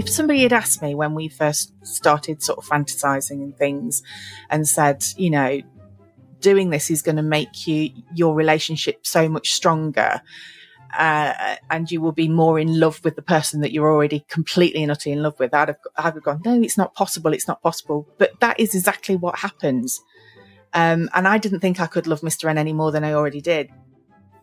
if somebody had asked me when we first started sort of fantasizing and things and said, you know, doing this is going to make your relationship so much stronger, and you will be more in love with the person that you're already completely and utterly in love with, I'd have gone, no, it's not possible. But that is exactly what happens. And I didn't think I could love Mr. N any more than I already did.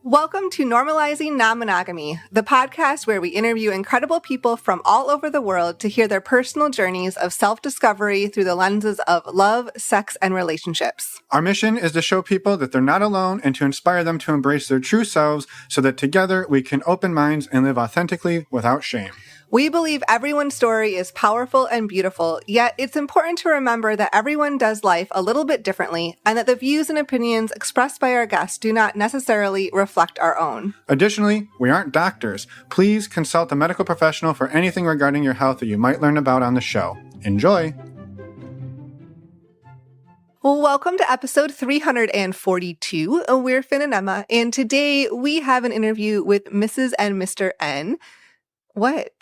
Welcome to Normalizing Non-Monogamy, the podcast where we interview incredible people from all over the world to hear their personal journeys of self-discovery through the lenses of love, sex, and relationships. Our mission is to show people that they're not alone and to inspire them to embrace their true selves so that together we can open minds and live authentically without shame. We believe everyone's story is powerful and beautiful, yet it's important to remember that everyone does life a little bit differently and that the views and opinions expressed by our guests do not necessarily reflect our own. Additionally, we aren't doctors. Please consult a medical professional for anything regarding your health that you might learn about on the show. Enjoy! Well, welcome to episode 342. We're Finn and Emma, and today we have an interview with Mrs. and Mr. N. What?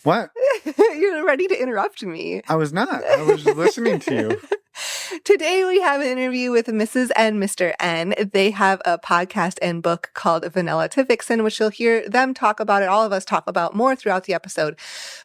You're ready to interrupt me. I was not. I was listening to you. Today we have an interview with Mrs. and Mr. N. They have a podcast and book called Vanilla to Vixen, which you'll hear them talk about it. All of us talk about more throughout the episode.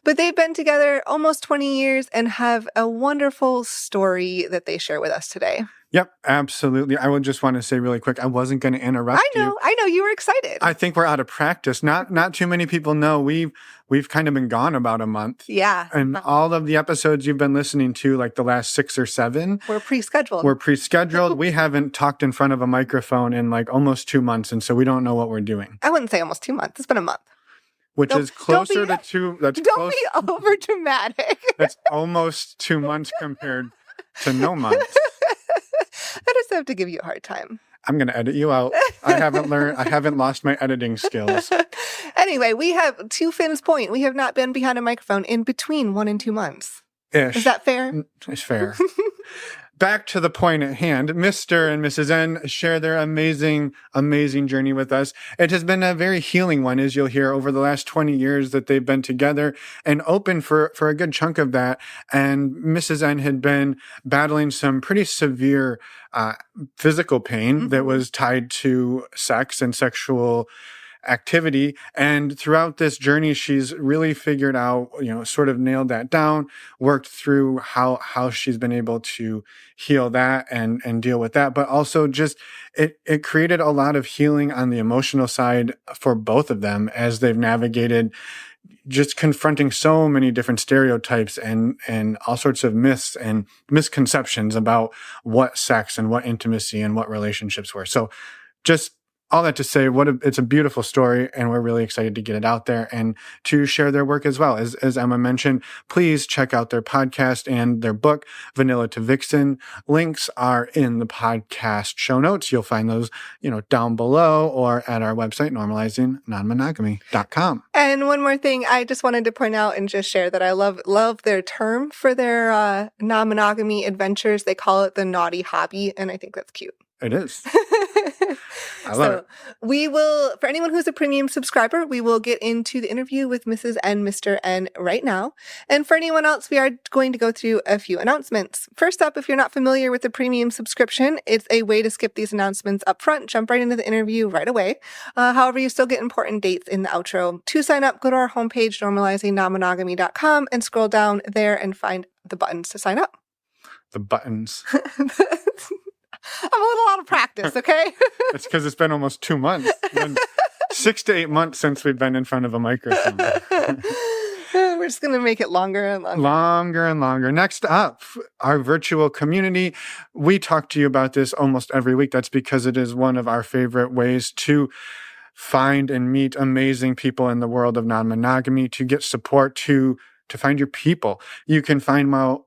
But they've been together almost 20 years and have a wonderful story that they share with us today. Yep, absolutely. I would just want to say really quick, I wasn't going to interrupt you. I know. You were excited. I think we're out of practice. Not too many people know we've kind of been gone about a month. Yeah. And all of the episodes you've been listening to, like the last 6 or 7. We're pre-scheduled. We haven't talked in front of a microphone in like almost 2 months, and so we don't know what we're doing. I wouldn't say almost 2 months. It's been a month. Which is closer to 2. Don't be over dramatic. That's almost 2 months compared to no months. I just have to give you a hard time. I'm going to edit you out. I haven't lost my editing skills. Anyway, we have, to Finn's point, we have not been behind a microphone in between 1 and 2 months. Ish. Is that fair? It's fair. Back to the point at hand, Mr. and Mrs. N share their amazing, amazing journey with us. It has been a very healing one, as you'll hear, over the last 20 years that they've been together and open for a good chunk of that. And Mrs. N had been battling some pretty severe physical pain that was tied to sex and sexual activity. And throughout this journey, she's really figured out, sort of nailed that down, worked through how she's been able to heal that and deal with that. But also just it created a lot of healing on the emotional side for both of them as they've navigated just confronting so many different stereotypes and all sorts of myths and misconceptions about what sex and what intimacy and what relationships were. So just all that to say, it's a beautiful story, and we're really excited to get it out there and to share their work as well. As Emma mentioned, please check out their podcast and their book, Vanilla to Vixen. Links are in the podcast show notes. You'll find those, down below or at our website, normalizingnonmonogamy.com. And one more thing, I just wanted to point out and just share that I love their term for their non-monogamy adventures. They call it the naughty hobby, and I think that's cute. It is. I love it. We will, for anyone who's a premium subscriber, we will get into the interview with Mrs. and Mr. N right now. And for anyone else, we are going to go through a few announcements. First up, if you're not familiar with the premium subscription, it's a way to skip these announcements up front, jump right into the interview right away. However, you still get important dates in the outro. To sign up, go to our homepage, normalizingnonmonogamy.com, and scroll down there and find the buttons to sign up. The buttons. I'm a little out of practice, okay? It's because it's been almost 2 months. It's been 6 to 8 months since we've been in front of a microphone. We're just going to make it longer and longer. Longer and longer. Next up, our virtual community. We talk to you about this almost every week. That's because it is one of our favorite ways to find and meet amazing people in the world of non-monogamy, to get support, to find your people. You can find out.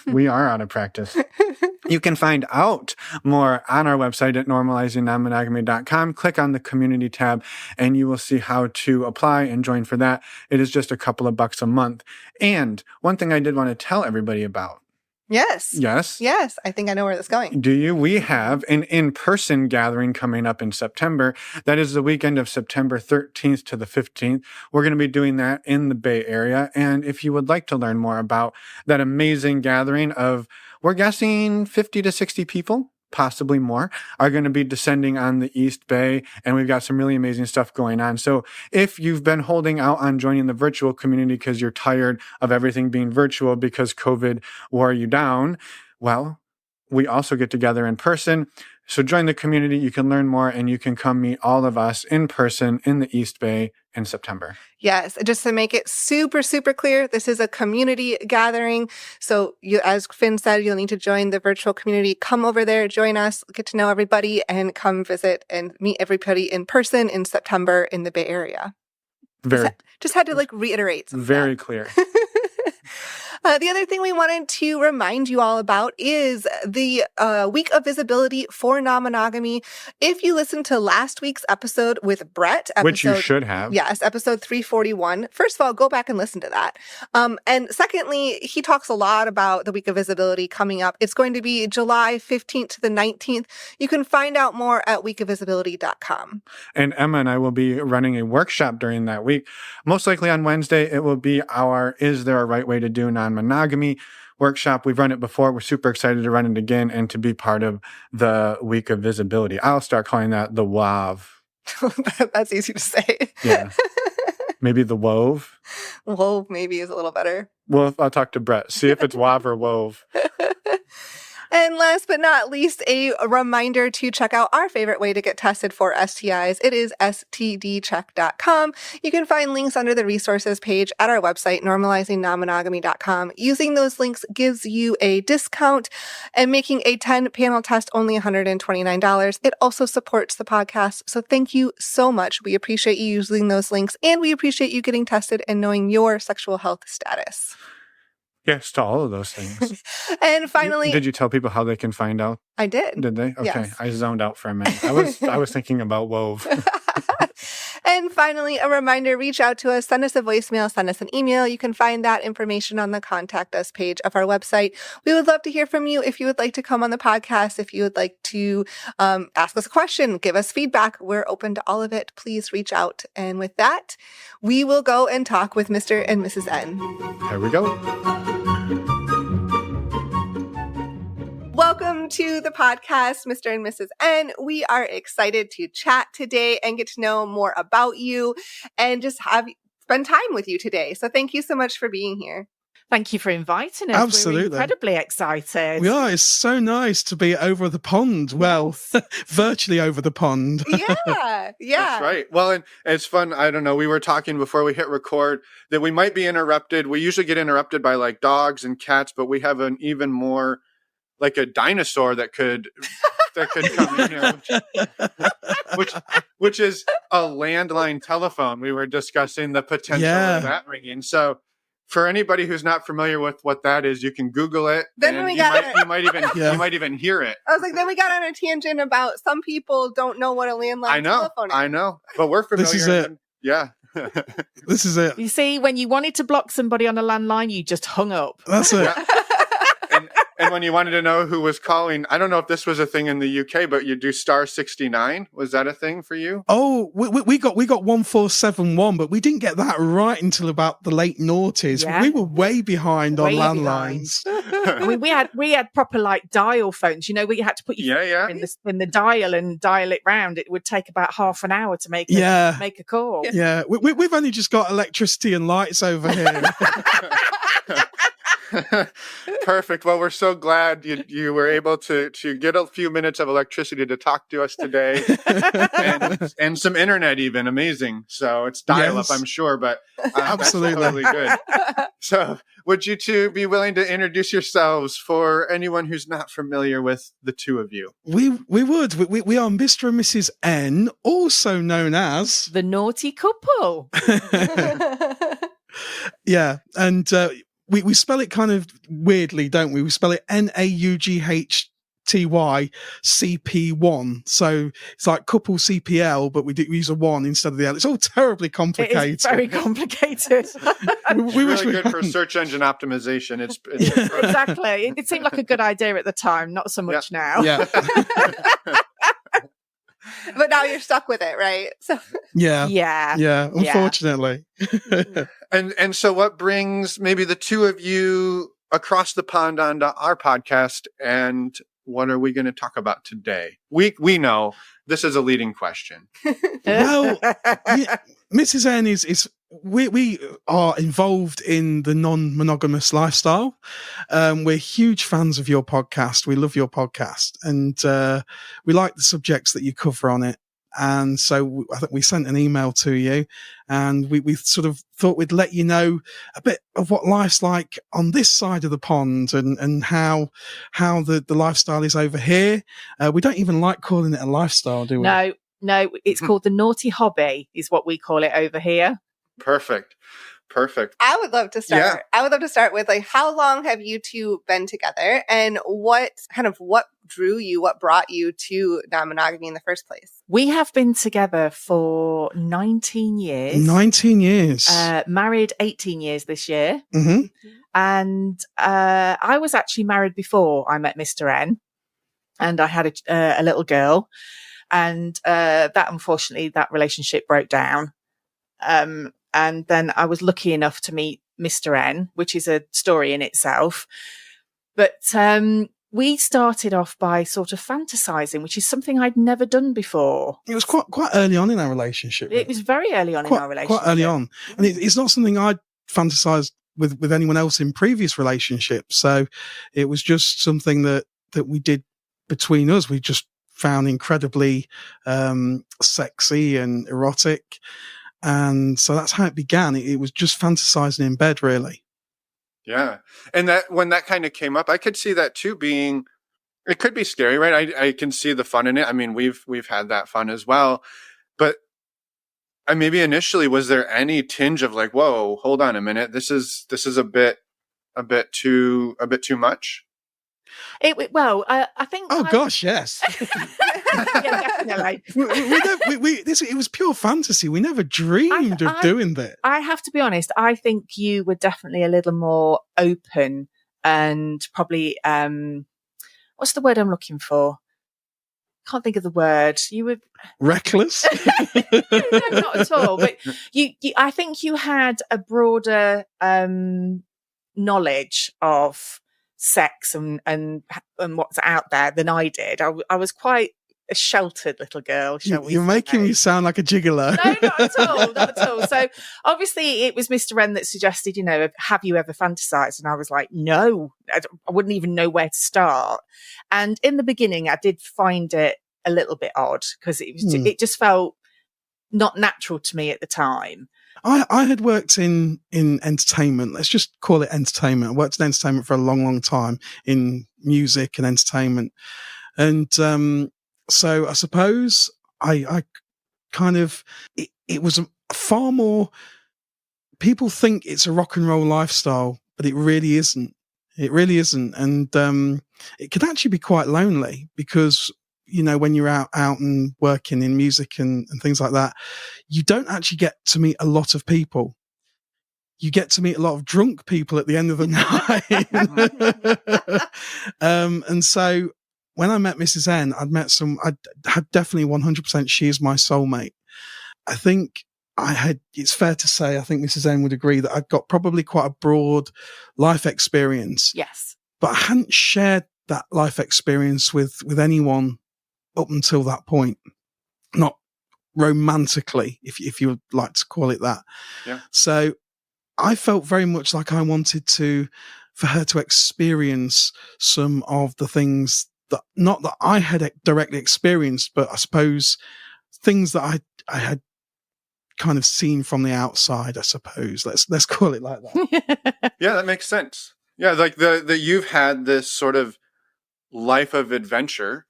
We are out of practice. You can find out more on our website at normalizingnonmonogamy.com. Click on the community tab and you will see how to apply and join for that. It is just a couple of bucks a month. And one thing I did want to tell everybody about Yes. Yes. Yes. I think I know where that's going. Do you? We have an in-person gathering coming up in September. That is the weekend of September 13th to the 15th. We're going to be doing that in the Bay Area. And if you would like to learn more about that amazing gathering of, we're guessing 50 to 60 people, possibly more, are going to be descending on the East Bay. And we've got some really amazing stuff going on. So if you've been holding out on joining the virtual community because you're tired of everything being virtual because COVID wore you down, well, we also get together in person. So join the community. You can learn more and you can come meet all of us in person in the East Bay in September. Yes. Just to make it super, super clear, this is a community gathering. So you, as Finn said, you'll need to join the virtual community. Come over there, join us, get to know everybody, and come visit and meet everybody in person in September in the Bay Area. Just had to reiterate. Very clear. The other thing we wanted to remind you all about is the week of visibility for non-monogamy. If you listened to last week's episode with Brett, which you should have. Yes, episode 341. First of all, go back and listen to that. And secondly, he talks a lot about the week of visibility coming up. It's going to be July 15th to the 19th. You can find out more at weekofvisibility.com. And Emma and I will be running a workshop during that week. Most likely on Wednesday, it will be our Is There a Right Way to Do Non-Monogamy workshop. We've run it before. We're super excited to run it again and to be part of the week of visibility. I'll start calling that the WAV. That's easy to say. Yeah. Maybe the wove. Wove maybe is a little better. Well, I'll talk to Brett. See if it's WAV or wove. And last but not least, a reminder to check out our favorite way to get tested for STIs. It is stdcheck.com. You can find links under the resources page at our website, normalizingnonmonogamy.com. Using those links gives you a discount, and making a 10-panel test only $129. It also supports the podcast. So thank you so much. We appreciate you using those links, and we appreciate you getting tested and knowing your sexual health status. Yes, to all of those things. And finally, did you tell people how they can find out? I did. Did they? Okay, yes. I zoned out for a minute. I was thinking about wove. And finally, a reminder, reach out to us, send us a voicemail, send us an email. You can find that information on the Contact Us page of our website. We would love to hear from you if you would like to come on the podcast, if you would like to ask us a question, give us feedback. We're open to all of it. Please reach out. And with that, we will go and talk with Mr. and Mrs. N. Here we go. Welcome to the podcast, Mr. and Mrs. N. We are excited to chat today and get to know more about you and just spend time with you today. So thank you so much for being here. Thank you for inviting us. Absolutely. We're incredibly excited. We are. It's so nice to be over the pond. Well, virtually over the pond. Yeah. That's right. Well, and it's fun. I don't know. We were talking before we hit record that we might be interrupted. We usually get interrupted by dogs and cats, but we have an even more like a dinosaur that could come in here, which is a landline telephone. We were discussing the potential of that ringing. So for anybody who's not familiar with what that is, you can Google it. Then and you might even hear it. I was like, then we got on a tangent about some people don't know what a landline telephone is. I know, but we're familiar. This is it. Yeah. This is it. You see, when you wanted to block somebody on a landline, you just hung up. That's it. Yeah. And when you wanted to know who was calling, I don't know if this was a thing in the UK, but you do *69. Was that a thing for you? Oh, we got 1471, but we didn't get that right until about the late noughties. Yeah. We were way behind on landlines. I mean, we had proper dial phones. You know, where you had to put your finger in the dial and dial it round. It would take about half an hour to make a call. Yeah, we've only just got electricity and lights over here. Perfect. Well, we're so glad you were able to get a few minutes of electricity to talk to us today, and some internet even. Amazing. So it's dial-up, I'm sure, but absolutely that's totally good. So would you two be willing to introduce yourselves for anyone who's not familiar with the two of you? We would. We are Mr. and Mrs. N, also known as the naughty couple. Yeah, and we spell it kind of weirdly, don't we? We spell it Naughty, CP1. So it's like couple CPL, but we use a 1 instead of the L. It's all terribly complicated. It is very complicated. we wish really good for search engine optimization. It's exactly. It seemed like a good idea at the time, not so much now. Yeah. But now you're stuck with it, right? So yeah. Unfortunately. And so, what brings maybe the two of you across the pond onto our podcast, and what are we going to talk about today? We know this is a leading question. Well, Mrs. N is we are involved in the non-monogamous lifestyle. We're huge fans of your podcast. We love your podcast, and we like the subjects that you cover on it. And so I think we sent an email to you, and we sort of thought we'd let you know a bit of what life's like on this side of the pond, and how the lifestyle is over here. We don't even like calling it a lifestyle, do we? No, it's called the naughty hobby, is what we call it over here. Perfect. I would love to start. Yeah. I would love to start with, like, how long have you two been together, and what drew you, what brought you to non-monogamy in the first place? We have been together for 19 years. 19 years. Married 18 years this year. Mm-hmm. And I was actually married before I met Mr. N, and I had a little girl, and that, unfortunately, that relationship broke down. And then I was lucky enough to meet Mr. N, which is a story in itself. But we started off by sort of fantasizing, which is something I'd never done before. It was quite early on in our relationship. It was very early on in our relationship. Quite early on. And it's not something I'd fantasized with anyone else in previous relationships. So it was just something that we did between us. We just found incredibly sexy and erotic. And so that's how it began. It was just fantasizing in bed, really. Yeah. And that when that kind of came up, I could see that too it could be scary, right? I can see the fun in it. I mean, we've had that fun as well. But maybe initially, was there any tinge of like, whoa, hold on a minute. This is a bit too much? I think. Oh gosh, yes. Yeah, definitely. It was pure fantasy. We never dreamed of doing that. I have to be honest. I think you were definitely a little more open, and probably what's the word I'm looking for? Can't think of the word. You were reckless. No, not at all. But you, I think you had a broader knowledge of sex and what's out there than I did. I was quite a sheltered little girl, shall we say. You're making me sound like a gigolo. No, not at all. So obviously it was Mr. N that suggested, have you ever fantasized? And I was like, no, I wouldn't even know where to start. And in the beginning, I did find it a little bit odd because it just felt not natural to me at the time. I had worked in entertainment. Let's just call it entertainment. I worked in entertainment for a long, long time in music and entertainment. And so I suppose I kind of, it was a far more, people think it's a rock and roll lifestyle, but it really isn't. It really isn't. And it can actually be quite lonely because, when you're out and working in music and things like that, you don't actually get to meet a lot of people. You get to meet a lot of drunk people at the end of the night. And so when I met Mrs. N, I had definitely 100% she is my soulmate. I think it's fair to say, I think Mrs. N would agree that I'd got probably quite a broad life experience. Yes. But I hadn't shared that life experience with anyone up until that point, not romantically, if you would like to call it that. Yeah. So I felt very much like I wanted for her to experience some of the things that, not that I had directly experienced, but I suppose things that I had kind of seen from the outside, I suppose. Let's call it like that. Yeah, that makes sense. Yeah, like the you've had this sort of life of adventure.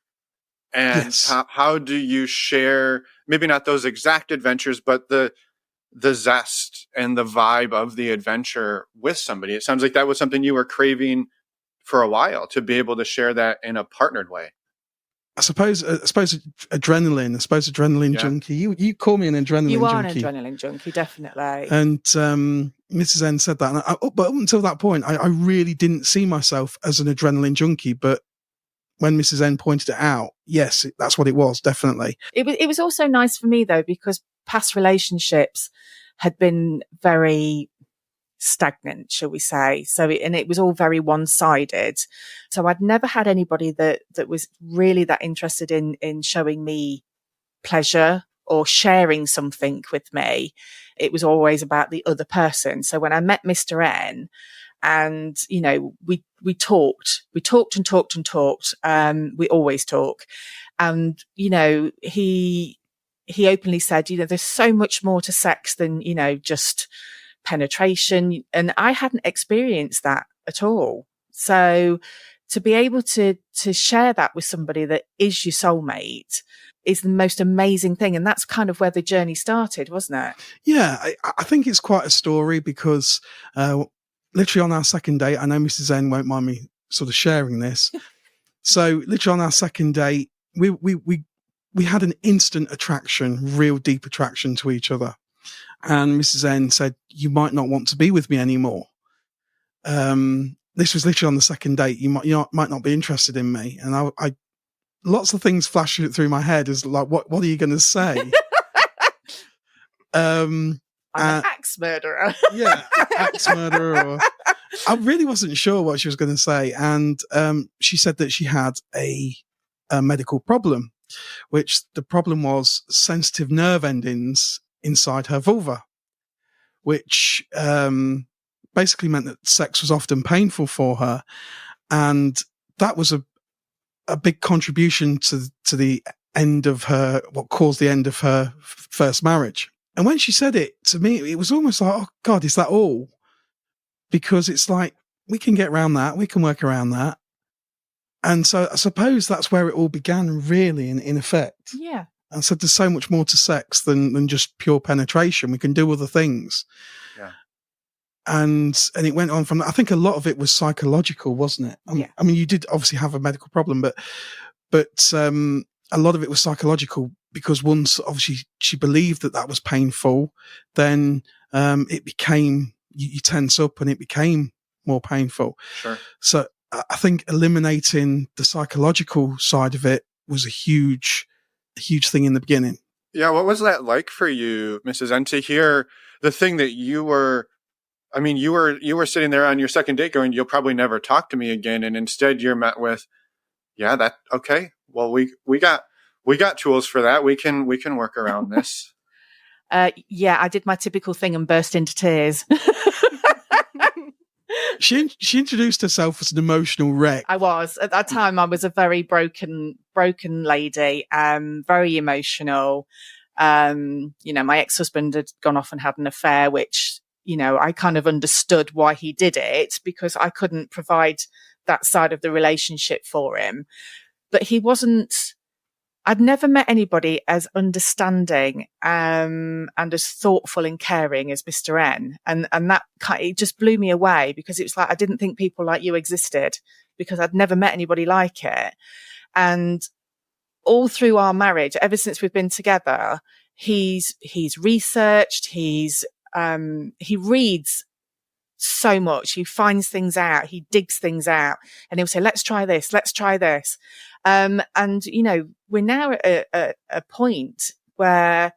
And yes. how do you share, maybe not those exact adventures, but the zest and the vibe of the adventure with somebody? It sounds like that was something you were craving for a while to be able to share that in a partnered way. I suppose adrenaline junkie. You call me an adrenaline junkie. You are an adrenaline junkie, definitely. And Mrs. N said that. And but up until that point, I really didn't see myself as an adrenaline junkie. But when Mrs. N pointed it out, yes, that's what it was, definitely. It was also nice for me, though, because past relationships had been very stagnant, shall we say. So, it was all very one-sided. So I'd never had anybody that was really that interested in showing me pleasure or sharing something with me. It was always about the other person. So when I met Mr. N, and, you know, we talked. We always talk. And, you know, he openly said, you know, there's so much more to sex than, you know, just penetration. And I hadn't experienced that at all. So to be able to share that with somebody that is your soulmate is the most amazing thing. And that's kind of where the journey started, wasn't it? Yeah, I think it's quite a story because literally on our second date, I know Mrs. N won't mind me sort of sharing this. So literally on our second date, we had an instant attraction, real deep attraction to each other. And Mrs. N said, you might not want to be with me anymore. This was literally on the second date. You might not be interested in me. And I lots of things flashed through my head as like, what are you going to say? I'm an axe murderer. Yeah, axe murderer. I really wasn't sure what she was going to say. And she said that she had a medical problem, which the problem was sensitive nerve endings inside her vulva, which basically meant that sex was often painful for her. And that was a big contribution to the end of what caused the end of her first marriage. And when she said it to me, it was almost like, oh God, is that all? Because it's like, we can get around that. We can work around that. And so I suppose that's where it all began, really, in effect. Yeah. And so there's so much more to sex than just pure penetration. We can do other things. Yeah. And it went on from that. I think a lot of it was psychological, wasn't it? Yeah. I mean, you did obviously have a medical problem, but a lot of it was psychological because once obviously she believed that was painful, then it became, you tense up and it became more painful. Sure. So I think eliminating the psychological side of it was a huge thing in the beginning. Yeah. What was that like for you, Mrs. N, to hear the thing that you were sitting there on your second date going, you'll probably never talk to me again. And instead you're met with, yeah, okay. Well, we got tools for that. We can work around this. Yeah, I did my typical thing and burst into tears. She introduced herself as an emotional wreck. I was. At that time, I was a very broken lady, very emotional. You know, my ex-husband had gone off and had an affair, which, you know, I kind of understood why he did it because I couldn't provide that side of the relationship for him. But he wasn't, I'd never met anybody as understanding and as thoughtful and caring as Mr. N. And that it just blew me away because it was like, I didn't think people like you existed because I'd never met anybody like it. And all through our marriage, ever since we've been together, he's researched, he reads so much. He finds things out. He digs things out and he'll say, let's try this. And, you know, we're now at a point where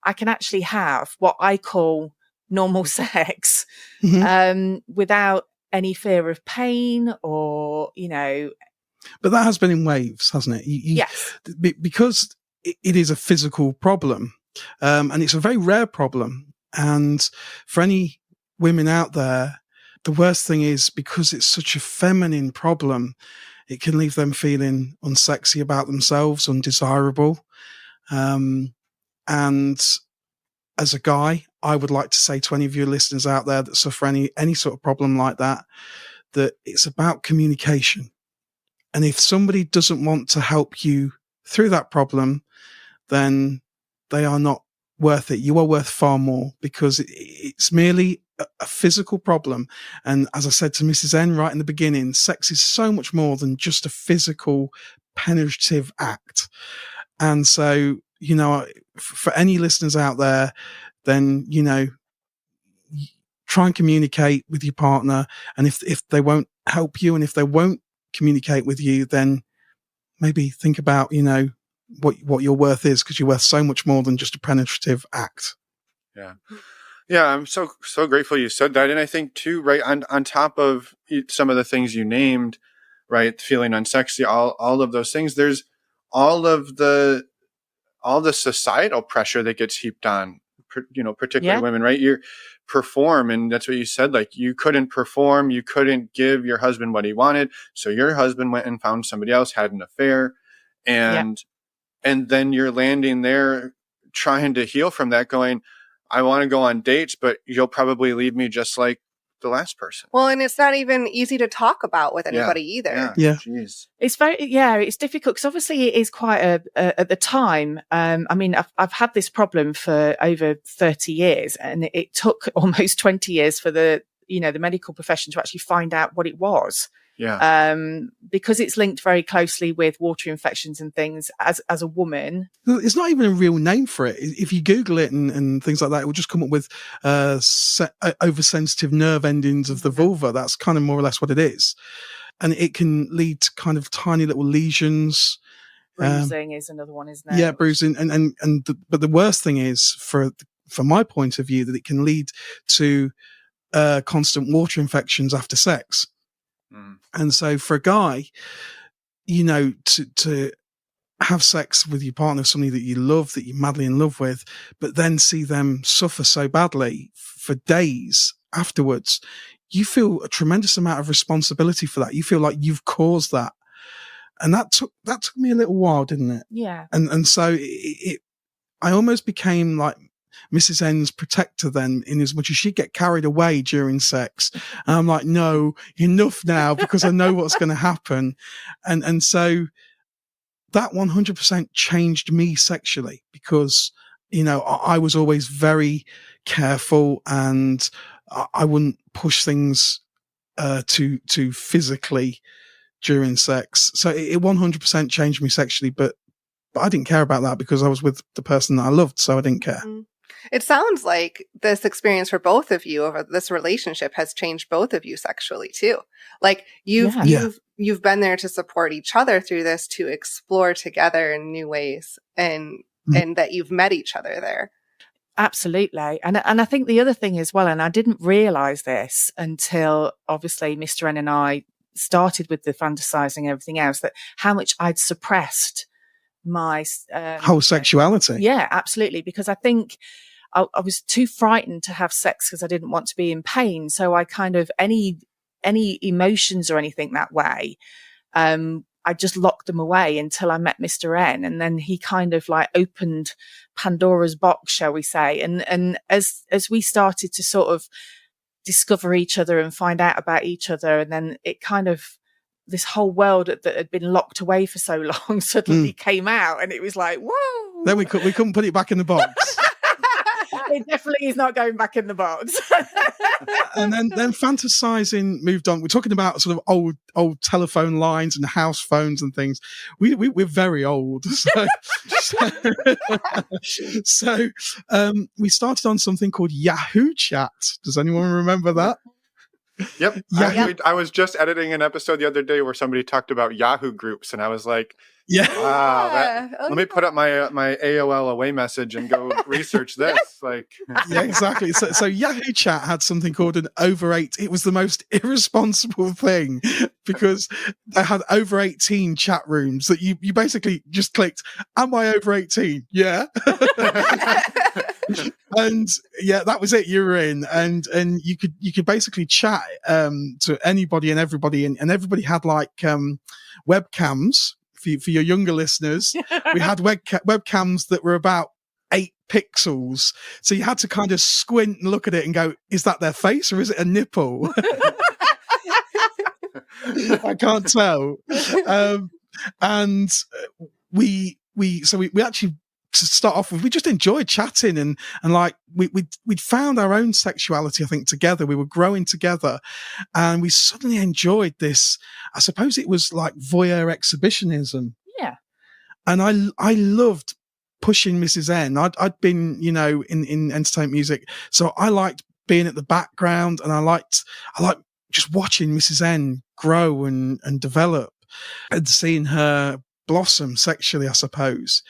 I can actually have what I call normal sex, without any fear of pain or, you know. But that has been in waves, hasn't it? Yes. Because it is a physical problem, and it's a very rare problem. And for any women out there, the worst thing is because it's such a feminine problem, it can leave them feeling unsexy about themselves, undesirable. And as a guy, I would like to say to any of your listeners out there that suffer any sort of problem like that it's about communication. And if somebody doesn't want to help you through that problem, then they are not worth it. You are worth far more because it's merely a physical problem. And as I said to Mrs. N right in the beginning, sex is so much more than just a physical penetrative act. And so, you know, for any listeners out there, then, you know, try and communicate with your partner. And if they won't help you and if they won't communicate with you, then maybe think about, you know, what your worth is, because you're worth so much more than just a penetrative act. Yeah. Yeah, I'm so grateful you said that. And I think too, right, on top of some of the things you named, right, feeling unsexy, all of those things, there's all the societal pressure that gets heaped on, you know, particularly women, right? You perform, and that's what you said, like you couldn't perform, you couldn't give your husband what he wanted, so your husband went and found somebody else, had an affair, and then you're landing there trying to heal from that, going, I want to go on dates, but you'll probably leave me just like the last person. Well, and it's not even easy to talk about with anybody either. Yeah. Jeez. It's it's difficult because obviously it is quite at the time. I mean, I've had this problem for over 30 years, and it took almost 20 years for the medical profession to actually find out what it was. Yeah. Because it's linked very closely with water infections and things. As a woman, it's not even a real name for it. If you Google it and things like that, it will just come up with oversensitive nerve endings of the vulva. That's kind of more or less what it is, and it can lead to kind of tiny little lesions. Bruising is another one, isn't it? Yeah, bruising, but the worst thing is, from my point of view, that it can lead to constant water infections after sex. And so for a guy, you know, to have sex with your partner, somebody that you love, that you're madly in love with, but then see them suffer so badly for days afterwards, you feel a tremendous amount of responsibility for that. You feel like you've caused that. And that took me a little while, didn't it? Yeah. And so I almost became like Mrs. N's protector then, in as much as she'd get carried away during sex. And I'm like, no, enough now, because I know what's going to happen. And so that 100% changed me sexually, because, you know, I was always very careful and I wouldn't push things too physically during sex. So it 100% changed me sexually, but I didn't care about that because I was with the person that I loved, so I didn't care. Mm-hmm. It sounds like this experience for both of you over this relationship has changed both of you sexually too. Like you've been there to support each other through this, to explore together in new ways, and that you've met each other there. Absolutely. And I think the other thing as well, and I didn't realize this until obviously Mr. N and I started with the fantasizing and everything else, that how much I'd suppressed my whole sexuality. Yeah, absolutely. Because I think I was too frightened to have sex because I didn't want to be in pain. So I kind of, any emotions or anything that way, I just locked them away until I met Mr. N. And then he kind of like opened Pandora's box, shall we say. And as we started to sort of discover each other and find out about each other, and then it kind of, this whole world that had been locked away for so long suddenly came out, and it was like, whoa. Then we couldn't put it back in the box. It definitely is not going back in the box. And then fantasizing moved on. We're talking about sort of old telephone lines and house phones and things. We're very old. So we started on something called Yahoo Chat. Does anyone remember that? Yep. I was just editing an episode the other day where somebody talked about Yahoo groups, and I was like, wow, let me put up my AOL away message and go research this. Like, yeah, exactly. So Yahoo Chat had something called an over 8. It was the most irresponsible thing, because they had over 18 chat rooms that you basically just clicked, am I over 18? Yeah. And yeah, that was it. You were in, and you could basically chat to anybody and everybody, and everybody had like webcams. For your younger listeners, we had webcams that were about 8 pixels, so you had to kind of squint and look at it and go, "Is that their face or is it a nipple?" I can't tell. And we actually to start off with, we just enjoyed chatting and like we'd found our own sexuality, I think, together. We were growing together and we suddenly enjoyed this. I suppose it was like voyeur exhibitionism. Yeah. And I loved pushing Mrs. N. I'd been, you know, in entertainment music. So I liked being at the background and I liked just watching Mrs. N grow and develop and seeing her blossom sexually, I suppose.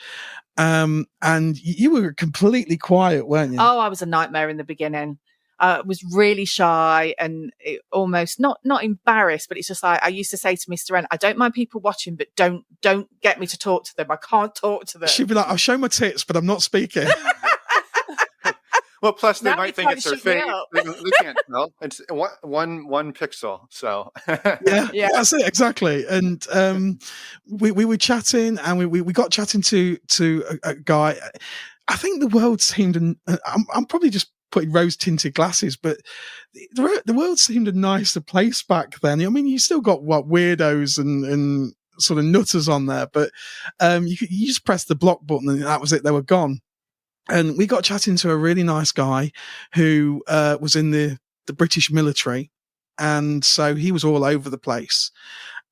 And you were completely quiet, weren't you? Oh, I was a nightmare in the beginning. I was really shy and almost not embarrassed, but it's just like I used to say to Mr. N, I don't mind people watching, but don't get me to talk to them. I can't talk to them. She'd be like, I'll show my tits, but I'm not speaking. Well, plus they Now might they think it's her can't shut me face. up. They can't tell. It's one pixel. So yeah, that's it exactly. And we were chatting, and we got chatting to a guy. I think the world seemed, I'm probably just putting rose tinted glasses, but the world seemed a nicer place back then. I mean, you still got weirdos and sort of nutters on there, but you just press the block button and that was it. They were gone. And we got chatting to a really nice guy who was in the British military. And so he was all over the place.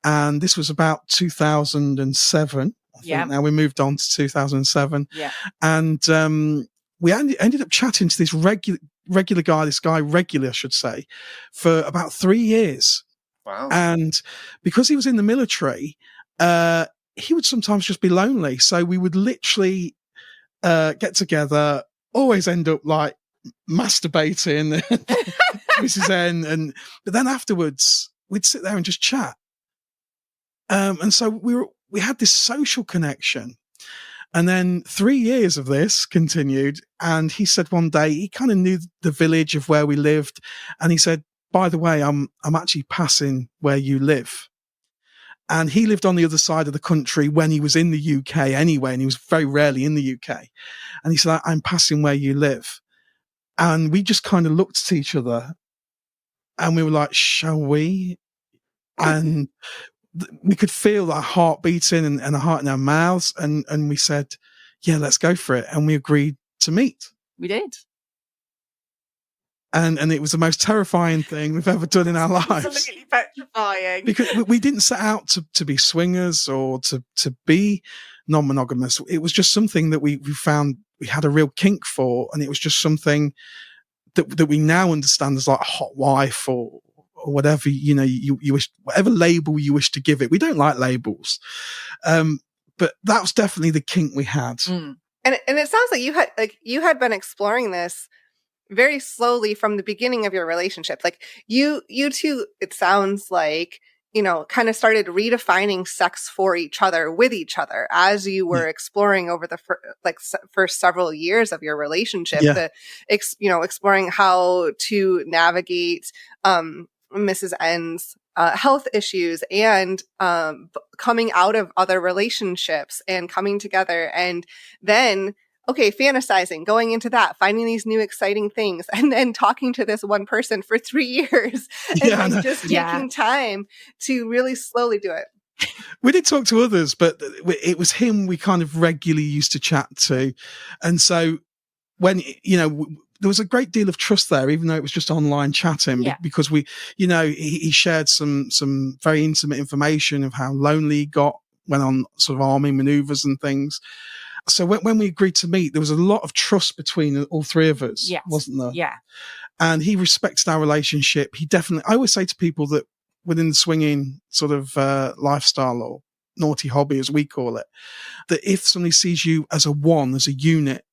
And this was about 2007. I think now we moved on to 2007. Yeah. And we ended up chatting to this regular guy, I should say, for about 3 years. Wow. And because he was in the military, he would sometimes just be lonely. So we would literally get together, always end up like masturbating, Mrs. N, but then afterwards we'd sit there and just chat. And so we had this social connection. And then 3 years of this continued. And he said one day he kind of knew the village of where we lived. And he said, by the way, I'm actually passing where you live. And he lived on the other side of the country when he was in the UK anyway, and he was very rarely in the UK. And he said, I'm passing where you live. And we just kind of looked at each other and we were like, shall we? And we could feel our heart beating and a heart in our mouths. And we said, yeah, let's go for it. And we agreed to meet. We did. And it was the most terrifying thing we've ever done in our lives. Absolutely petrifying. Because we didn't set out to be swingers or to be non-monogamous. It was just something that we found we had a real kink for. And it was just something that we now understand as like a hot wife or whatever, you know, you wish, whatever label you wish to give it. We don't like labels. But that was definitely the kink we had. Mm. And it sounds like you had been exploring this very slowly from the beginning of your relationship. Like you two, it sounds like, you know, kind of started redefining sex for each other with each other as you were exploring over the first several years of your relationship, exploring how to navigate, Mrs. N's health issues and coming out of other relationships and coming together, and then fantasizing, going into that, finding these new exciting things, and then talking to this one person for 3 years and just taking time to really slowly do it. We did talk to others, but it was him we kind of regularly used to chat to. And so when, you know, there was a great deal of trust there, even though it was just online chatting, because we, you know, he shared some very intimate information of how lonely he got, went on sort of army maneuvers and things. So when we agreed to meet, there was a lot of trust between all three of us, wasn't there? Yeah. And he respected our relationship. I always say to people that within the swinging sort of lifestyle or naughty hobby, as we call it, that if somebody sees you as a unit,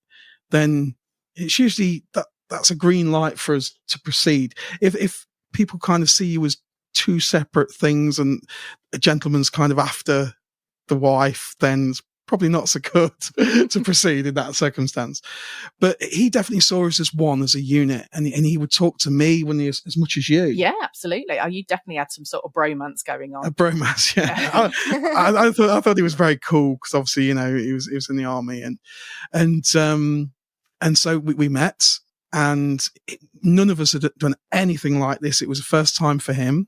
then it's usually that's a green light for us to proceed. If people kind of see you as two separate things and a gentleman's kind of after the wife, then it's probably not so good to proceed in that circumstance. But he definitely saw us as one, as a unit, and he would talk to me when he was as much as you. Yeah, absolutely. Oh, you definitely had some sort of bromance going on. A bromance, yeah. I thought he was very cool because obviously, you know, he was in the army, and so we met, and none of us had done anything like this. It was the first time for him,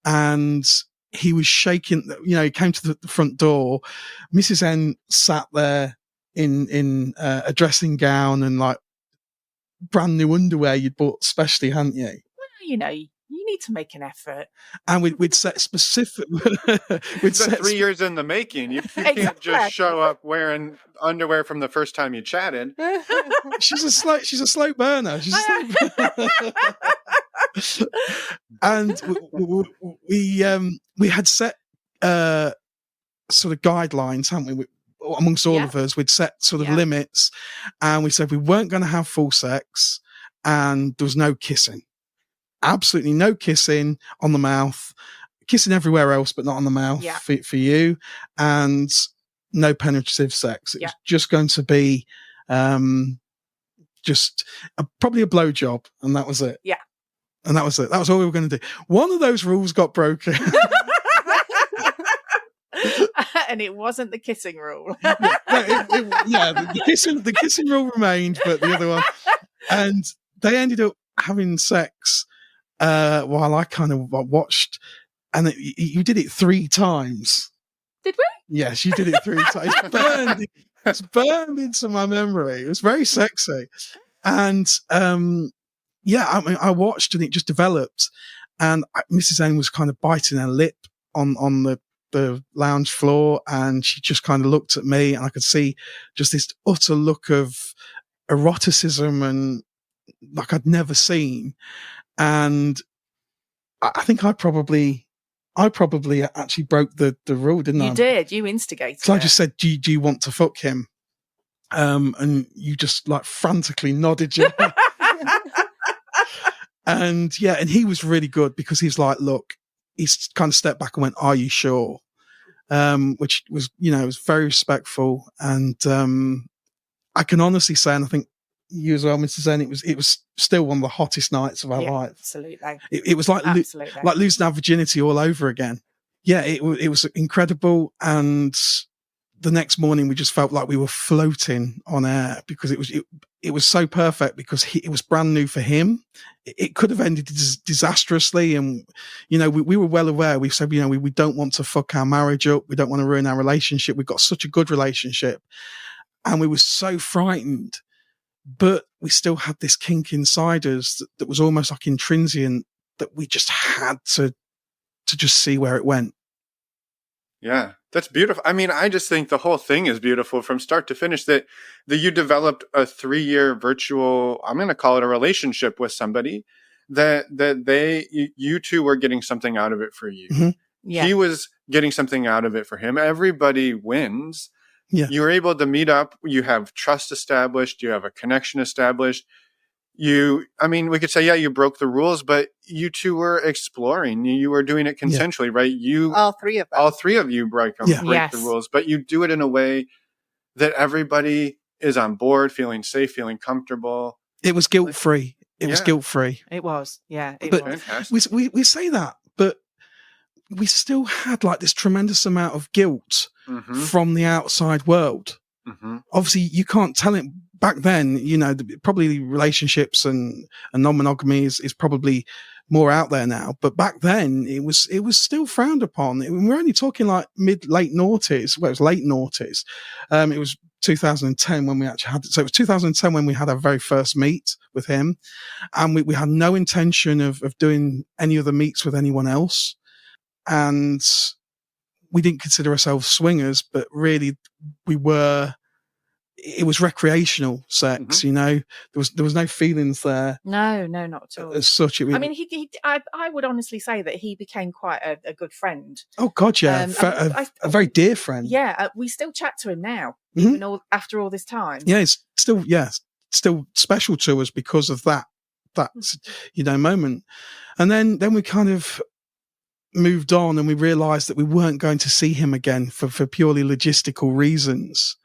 and he was shaking. You know, he came to the front door. Mrs. N sat there in a dressing gown and like brand new underwear you'd bought specially, hadn't you? Well, you need to make an effort. And we'd set specific. It's been 3 years in the making. You can't just show up wearing underwear from the first time you chatted. She's a slow burner. And we had set sort of guidelines, hadn't we? Amongst all of us, we'd set sort of limits, and we said we weren't going to have full sex, and there was no kissing. Absolutely no kissing on the mouth, kissing everywhere else, but not on the mouth for you, and no penetrative sex. It was just going to be just probably a blowjob, and that was it. Yeah. And that was it. That was all we were going to do. One of those rules got broken. And it wasn't the kissing rule. The kissing rule remained, but the other one. And they ended up having sex while I kind of watched, and you did it 3 times. Did we? Yes, you did it 3 times. It's burned into my memory. It was very sexy. And I mean, I watched and it just developed. And Mrs. N was kind of biting her lip on the lounge floor, and she just kind of looked at me, and I could see just this utter look of eroticism and like I'd never seen. And I think I probably actually broke the rule, didn't I? You did. You instigated. So I just said, do you want to fuck him? And you just like frantically nodded your head. And he was really good because he's like, look, he's kind of stepped back and went, are you sure? Which was, it was very respectful. And I can honestly say, and I think you as well, Mrs. N, it was still one of the hottest nights of our life. Absolutely. It was like losing our virginity all over again. Yeah, it was incredible. And the next morning we just felt like we were floating on air because it was so perfect because it was brand new for him. It could have ended disastrously. And, we were well aware. We said, we don't want to fuck our marriage up. We don't want to ruin our relationship. We've got such a good relationship. And we were so frightened, but we still had this kink inside us that was almost like intrinsic, that we just had to just see where it went. Yeah, that's beautiful. I mean, I just think the whole thing is beautiful from start to finish, that you developed a 3-year virtual, I'm going to call it a relationship with somebody, that you two were getting something out of it for you. Mm-hmm. Yeah. He was getting something out of it for him. Everybody wins. Yeah. You were able to meet up. You have trust established. You have a connection established. We could say, you broke the rules, but you two were exploring. You were doing it consensually, right? All 3 of them. All 3 of you break the rules, but you do it in a way that everybody is on board, feeling safe, feeling comfortable. It was guilt-free. It was guilt-free. It was, yeah. But we say that, but we still had like this tremendous amount of guilt from the outside world. Mm-hmm. Obviously, you can't tell it. Back then, probably relationships and non-monogamy is probably more out there now. But back then, it was still frowned upon. We're only talking like late noughties. Well, it was late noughties. It was 2010 when we actually had it. So it was 2010 when we had our very first meet with him, and we had no intention of doing any other meets with anyone else, and we didn't consider ourselves swingers, but really we were. It was recreational sex, There was no feelings there. No, not at all. As such, I would honestly say that he became quite a good friend. Oh God, yeah, a very dear friend. Yeah, we still chat to him now, even after all this time. Yeah, it's still special to us because of that moment. And then we kind of moved on, and we realised that we weren't going to see him again for purely logistical reasons.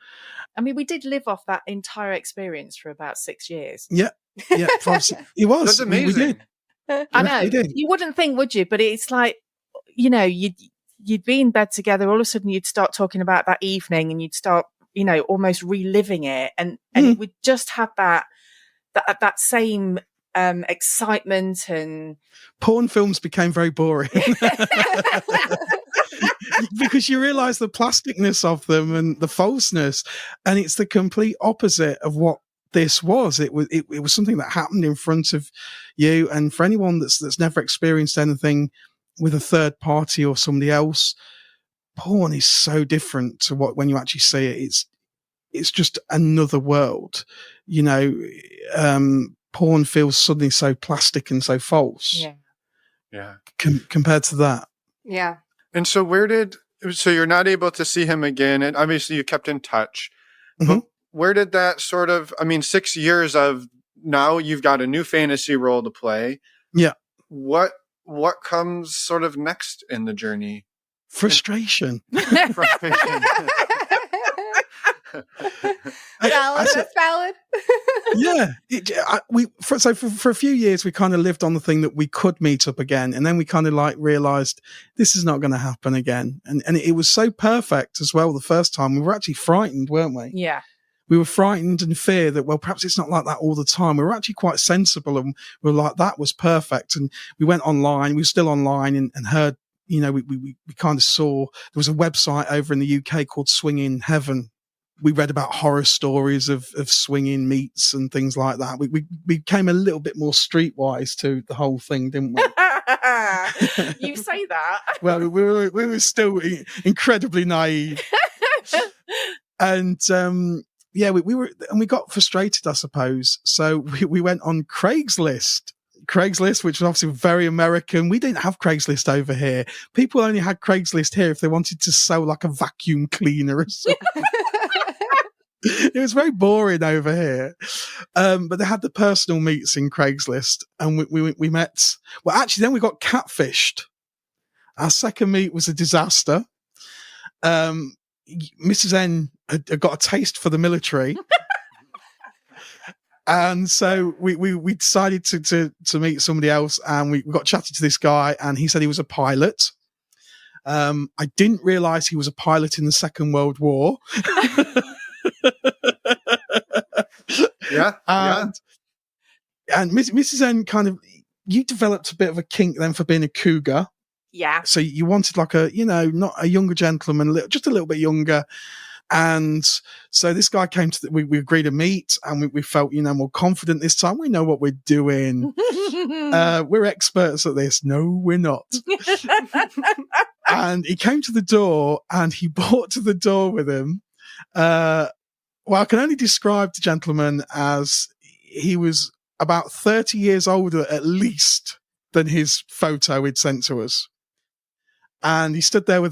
I mean, we did live off that entire experience for about 6 years. Yeah. It was. That's amazing. We did. I know. We did. You wouldn't think, would you? But it's like, you'd be in bed together. All of a sudden, you'd start talking about that evening, and you'd start, almost reliving it, and it would just have that same excitement. And porn films became very boring. because you realize the plasticness of them and the falseness, and it's the complete opposite of what this was. It was something that happened in front of you. And for anyone that's never experienced anything with a third party or somebody else, porn is so different to what when you actually see it. It's just another world, porn feels suddenly so plastic and so false. Yeah. Compared to that. Yeah. And so so you're not able to see him again, and obviously you kept in touch, Mm-hmm. but where did that 6 years of now you've got a new fantasy role to play. Yeah. What comes sort of next in the journey? Frustration. Frustration. That's valid. Yeah. For a few years, we kind of lived on the thing that we could meet up again. And then we kind of realized this is not going to happen again. And it was so perfect as well the first time. We were actually frightened, weren't we? Yeah. We were frightened and feared that, well, perhaps it's not like that all the time. We were actually quite sensible and we were like, that was perfect. And we went online, we were still online and heard, we kind of saw there was a website over in the UK called Swinging Heaven. We read about horror stories of swinging meets and things like that. We became a little bit more streetwise to the whole thing, didn't we? You say that. Well, we were still incredibly naive. And, we were, and we got frustrated, I suppose. So we went on Craigslist, which was obviously very American. We didn't have Craigslist over here. People only had Craigslist here if they wanted to sell like a vacuum cleaner or something. It was very boring over here. But they had the personal meets in Craigslist and we met. Well, actually, then we got catfished. Our second meet was a disaster. Mrs. N had got a taste for the military. And so we decided to meet somebody else, and we got chatted to this guy, and he said he was a pilot. I didn't realize he was a pilot in the Second World War. Yeah. And Mrs. N you developed a bit of a kink then for being a cougar. Yeah. So you wanted like not a younger gentleman, just a little bit younger. And so this guy came we agreed to meet, and we felt, more confident this time. We know what we're doing. We're experts at this. No, we're not. And he came to the door and he brought to the door with him. I can only describe the gentleman as he was about 30 years older, at least, than his photo he'd sent to us. And he stood there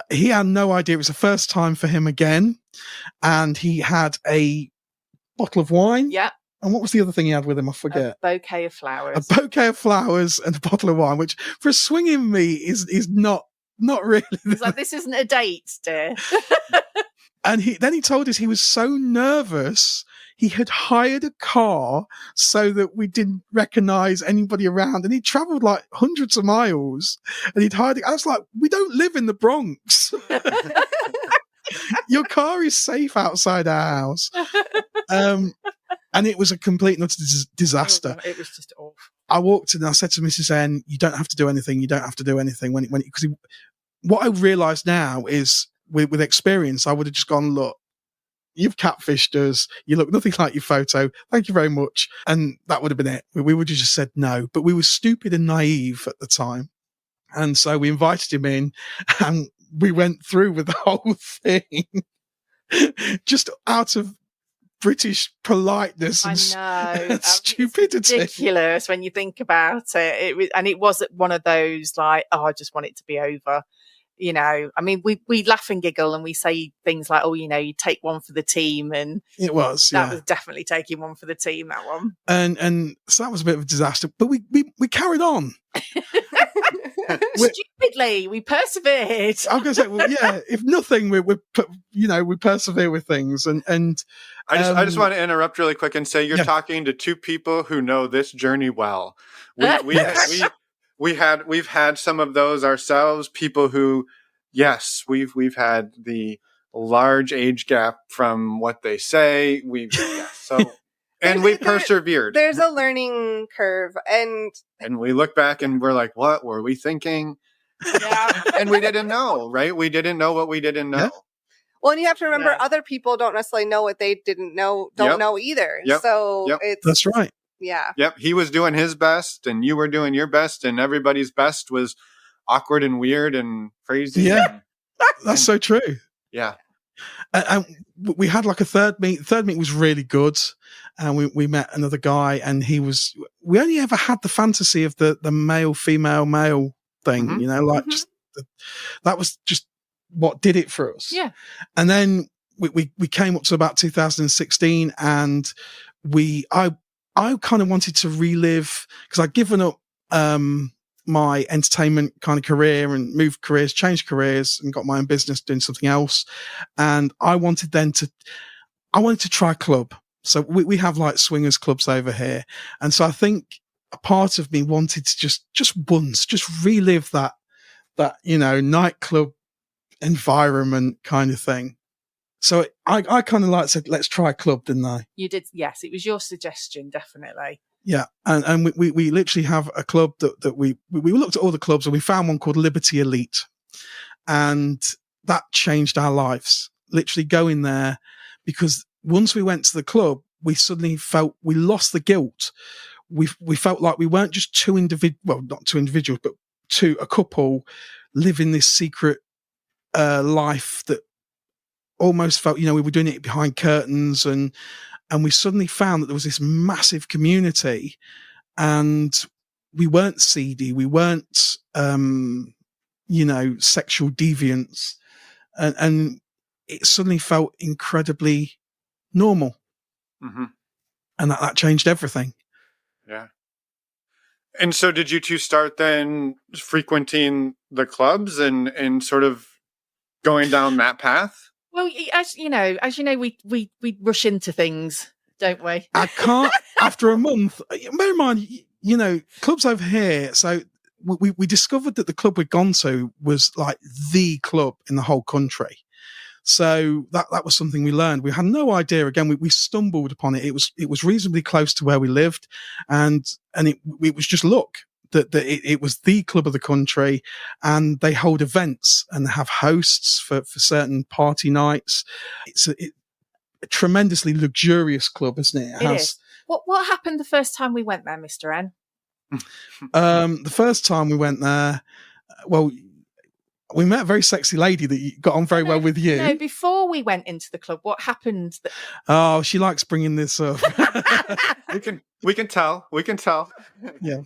he had no idea. It was the first time for him again. And he had a bottle of wine. Yeah. And what was the other thing he had with him? I forget. A bouquet of flowers. A bouquet of flowers and a bottle of wine, which for a swinging meet is not really. It's like, this isn't a date, dear. And then he told us he was so nervous he had hired a car so that we didn't recognize anybody around. And he traveled like hundreds of miles and he'd hired it. I was like, we don't live in the Bronx. Your car is safe outside our house. And it was a complete and utter disaster. It was just awful. I walked in and I said to Mrs. N, you don't have to do anything. You don't have to do anything. Because what I realized now is with experience, I would have just gone, look, you've catfished us. You look nothing like your photo. Thank you very much. And that would have been it. We would have just said no. But we were stupid and naive at the time. And so we invited him in and we went through with the whole thing just out of British politeness and stupidity. It's ridiculous when you think about it. It was one of those like, I just want it to be over. I mean, we laugh and giggle and we say things like, oh, you take one for the team. And it was, that was definitely taking one for the team, that one. And so that was a bit of a disaster, but we carried on. Stupidly, we persevered. I'm going to say, well, yeah, if nothing, we persevere with things. And I just want to interrupt really quick and say you're talking to two people who know this journey well. We've had some of those ourselves. People who, yes, we've had the large age gap from what they say. We persevered. There's a learning curve, and we look back and we're like, what were we thinking? Yeah. And we didn't know, right? We didn't know what we didn't know. Yeah. Well, and you have to remember, Yeah. other people don't necessarily know what they don't know either. Yep. So Yep. it's That's right. Yeah. Yep. He was doing his best and you were doing your best, and everybody's best was awkward and weird and crazy. Yeah. That's so true. Yeah. And we had like a third meet. The third meet was really good. And we met another guy, and we only ever had the fantasy of the male, female, male thing, Mhm. you know, like Mhm. just that was just what did it for us. Yeah. And then we came up to about 2016, and I kind of wanted to relive, because I'd given up my entertainment kind of career and moved careers, changed careers, and got my own business doing something else. And I wanted to try a club. So we have like swingers clubs over here. And so I think a part of me wanted to just relive that, you know, nightclub environment kind of thing. So I kind of like said, let's try a club, didn't I? You did. Yes. It was your suggestion. Definitely. Yeah. And we literally have a club that we looked at all the clubs, and we found one called Liberty Elite. And that changed our lives, literally going there, because once we went to the club, we suddenly felt we lost the guilt. We felt like we weren't just not two individuals, but a couple living this secret life that almost felt, you know, we were doing it behind curtains, and we suddenly found that there was this massive community, and we weren't seedy, we weren't, you know, sexual deviants, and it suddenly felt incredibly normal. Mm-hmm. And that changed everything. Yeah. And so did you two start then frequenting the clubs and sort of going down that path? Well, as you know, we rush into things, don't we? I can't, after a month, bear in mind, you know, clubs over here. So we discovered that the club we'd gone to was like the club in the whole country. So that was something we learned. We had no idea. Again, we stumbled upon it. It was reasonably close to where we lived, and it was just luck that it was the club of the country, and they hold events and have hosts for certain party nights. It's a tremendously luxurious club, isn't it? It is. What happened the first time we went there, Mr. N? The first time we went there, well, we met a very sexy lady that got on very well with you. No, before we went into the club, what happened? Oh, she likes bringing this up. We can tell. Yeah.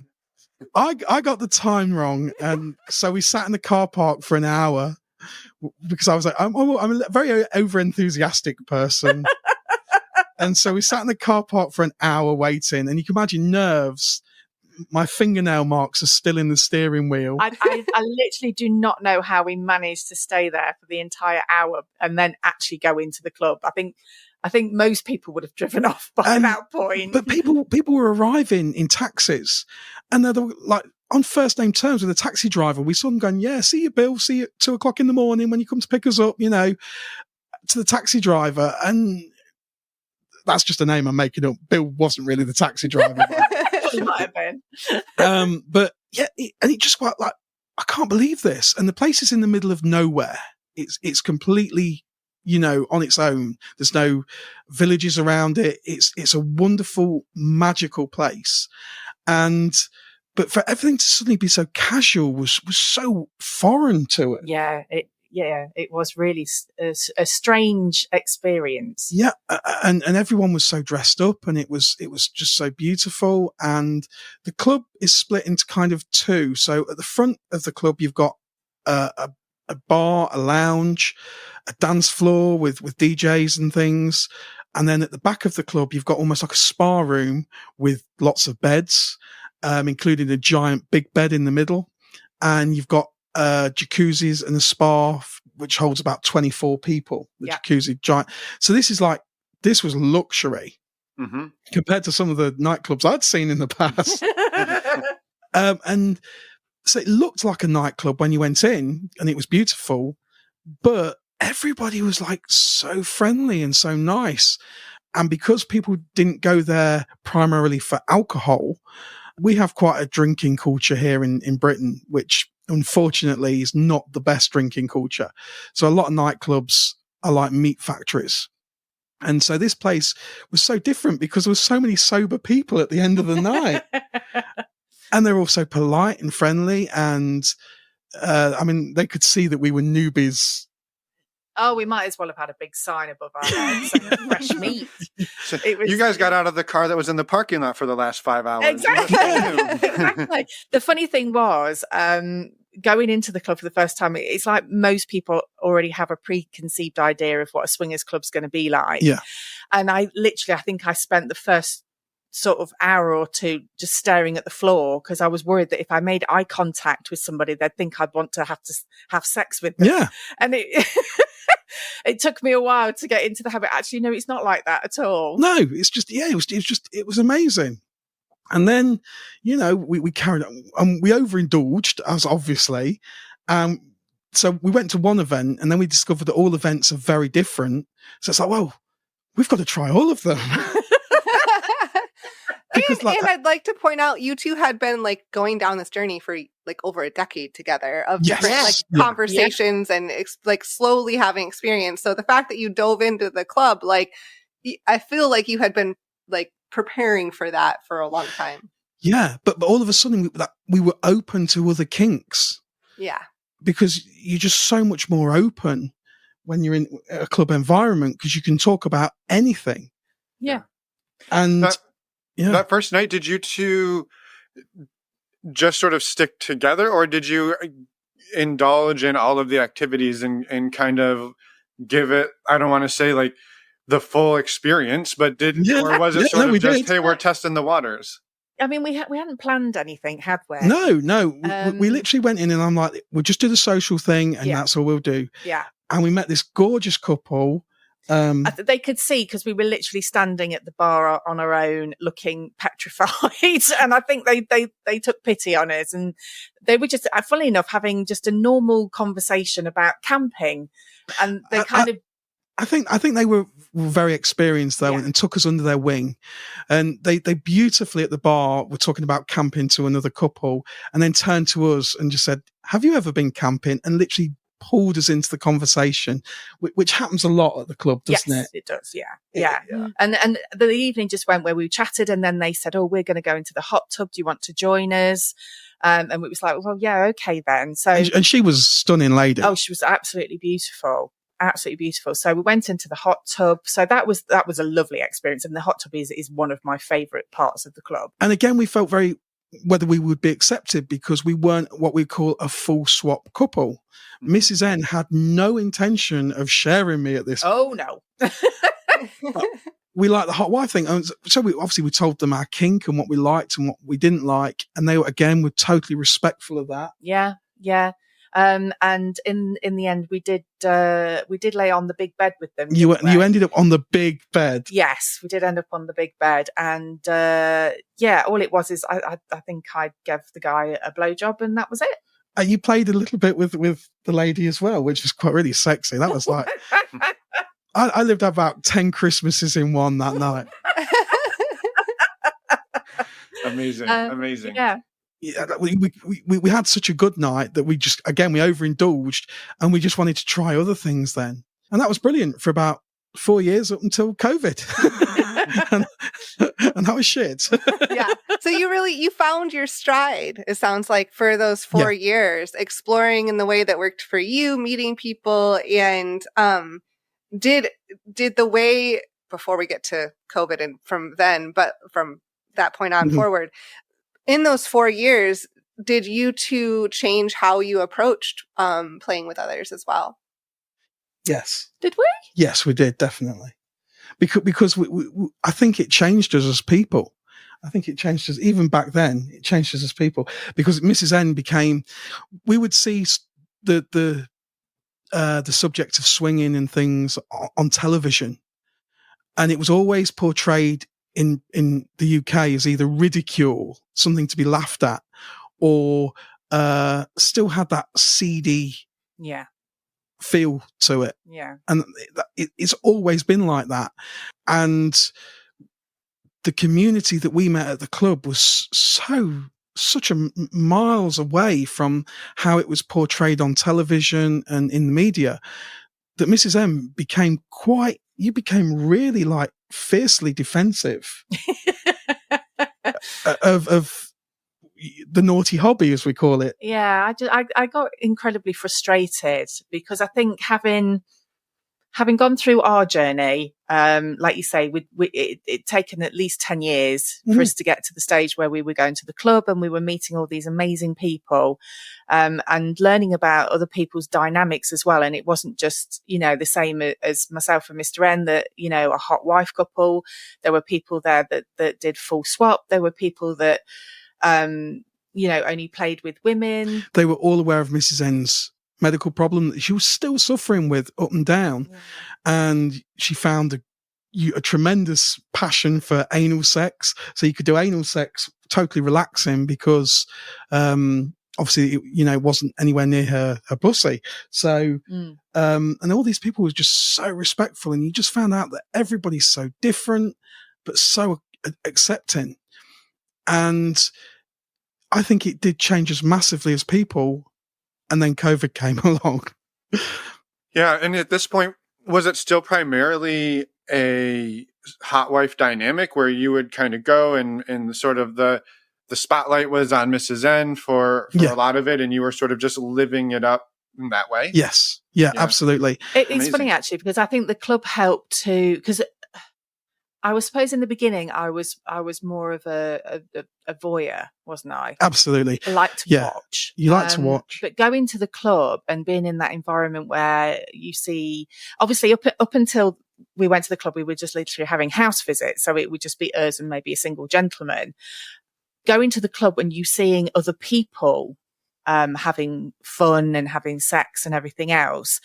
I got the time wrong, and so we sat in the car park for an hour because I was like, I'm a very over-enthusiastic person. And so we sat in the car park for an hour waiting, and you can imagine nerves. My fingernail marks are still in the steering wheel. I literally do not know how we managed to stay there for the entire hour and then actually go into the club. I think most people would have driven off by that point. But people were arriving in taxis, and they were like on first name terms with the taxi driver. We saw them going, "Yeah, see you, Bill. See you at 2:00 in the morning when you come to pick us up." You know, to the taxi driver, and that's just a name I'm making up. Bill wasn't really the taxi driver. It might have been. But yeah, it just quite like, I can't believe this. And the place is in the middle of nowhere. It's completely, you know, on its own. There's no villages around it. It's a wonderful, magical place. But for everything to suddenly be so casual was so foreign to it. Yeah, it was really a strange experience. Yeah, and everyone was so dressed up, and it was just so beautiful. And the club is split into kind of two. So at the front of the club, you've got a bar, a lounge, a dance floor with DJs and things. And then at the back of the club, you've got almost like a spa room with lots of beds, including a giant big bed in the middle. And you've got jacuzzis and a spa which holds about 24 people. The jacuzzi giant. So this was luxury compared to some of the nightclubs I'd seen in the past. And so it looked like a nightclub when you went in, and it was beautiful, but everybody was like so friendly and so nice. And because people didn't go there primarily for alcohol, we have quite a drinking culture here in Britain, which unfortunately, is not the best drinking culture. So a lot of nightclubs are like meat factories. And so this place was so different because there were so many sober people at the end of the night. And they're all so polite and friendly. And, they could see that we were newbies. Oh, we might as well have had a big sign above our heads saying fresh meat. So you guys got out of the car that was in the parking lot for the last 5 hours. Exactly. Exactly. The funny thing was, going into the club for the first time, it's like most people already have a preconceived idea of what a swingers club's going to be like. Yeah. And I think I spent the first sort of hour or two just staring at the floor because I was worried that if I made eye contact with somebody, they'd think I'd want to have sex with them. Yeah. And it took me a while to get into the habit. Actually, no, it's not like that at all. No, it's just, it was amazing. And then, we carried on and we overindulged, as obviously. So we went to one event and then we discovered that all events are very different. So it's like, well, we've got to try all of them. And I'd like to point out, you two had been like going down this journey for like over a decade together of different conversations and like slowly having experience. So the fact that you dove into the club, like I feel like you had been like preparing for that for a long time. Yeah, but all of a sudden we were open to other kinks. Yeah, because you're just so much more open when you're in a club environment because you can talk about anything. Yeah, and. That first night, did you two just sort of stick together, or did you indulge in all of the activities and kind of give it, I don't want to say like the full experience, but or was it sort of just, hey, we're testing the waters? I mean, we hadn't planned anything, had we? No. We literally went in and I'm like, we'll just do the social thing and that's all we'll do. Yeah. And we met this gorgeous couple. They could see because we were literally standing at the bar on our own looking petrified. And I think they took pity on us. And they were just, funnily enough, having just a normal conversation about camping. And they I think they were very experienced though and took us under their wing. And they beautifully at the bar were talking about camping to another couple and then turned to us and just said, have you ever been camping? And literally pulled us into the conversation, which happens a lot at the club, doesn't it? Yes, it does. Yeah. And the evening just went where we chatted, and then they said, "Oh, we're going to go into the hot tub. Do you want to join us?" And it was like, "Well, yeah, okay then." So, and she was a stunning lady. Oh, she was absolutely beautiful. So we went into the hot tub. So that was a lovely experience, and the hot tub is one of my favourite parts of the club. And again, we felt very whether we would be accepted because we weren't what we call a full swap couple. Mrs. N had no intention of sharing me at this. Oh, no. We like the hot wife thing. So we told them our kink and what we liked and what we didn't like. And they, again, were totally respectful of that. Yeah. And in the end, we did lay on the big bed with them. You ended up on the big bed. Yes, we did end up on the big bed, and all it was is I think I gave the guy a blowjob, and that was it. You played a little bit with the lady as well, which was quite really sexy. That was like I lived about 10 Christmases in one that night. Amazing. Yeah. Yeah, we had such a good night that we overindulged and we just wanted to try other things then. And that was brilliant for about 4 years up until COVID. and that was shit. Yeah. So you found your stride, it sounds like, for those 4 years, exploring in the way that worked for you, meeting people. And did the way, before we get to COVID and from then, but from that point on forward, in those 4 years, did you two change how you approached playing with others as well? Yes. Did we? Yes, we did, definitely. Because we I think it changed us as people. I think it changed us, even back then, it changed us as people. Because Mrs. N we would see the subject of swinging and things on television. And it was always portrayed in the UK as either ridicule, something to be laughed at, or still had that seedy feel to it. Yeah. And it's always been like that. And the community that we met at the club was so such a miles away from how it was portrayed on television and in the media, that Mrs. M became really like fiercely defensive of the naughty hobby, as we call it. Yeah, I got incredibly frustrated because I think having gone through our journey, like you say, it taken at least 10 years for us to get to the stage where we were going to the club and we were meeting all these amazing people, and learning about other people's dynamics as well. And it wasn't just, the same as myself and Mr. N, that, a hot wife couple. There were people there that did full swap. There were people that, only played with women. They were all aware of Mrs. N's medical problem that she was still suffering with up and down. Yeah. And she found a tremendous passion for anal sex. So you could do anal sex totally relaxing because, obviously, it wasn't anywhere near her pussy. So, and all these people were just so respectful. And you just found out that everybody's so different, but so accepting. And I think it did change us massively as people. And then COVID came along. Yeah. And at this point, was it still primarily a hot wife dynamic where you would kind of go and sort of the spotlight was on Mrs. N for a lot of it, and you were sort of just living it up in that way? Yes. Yeah. Absolutely. It's funny, actually, because I think the club helped to, because I suppose in the beginning I was more of a voyeur, wasn't I? Absolutely. I like to watch. You like to watch. But going to the club and being in that environment where you see, obviously up until we went to the club, we were just literally having house visits. So it would just be us and maybe a single gentleman. Going to the club and you seeing other people having fun and having sex and everything else,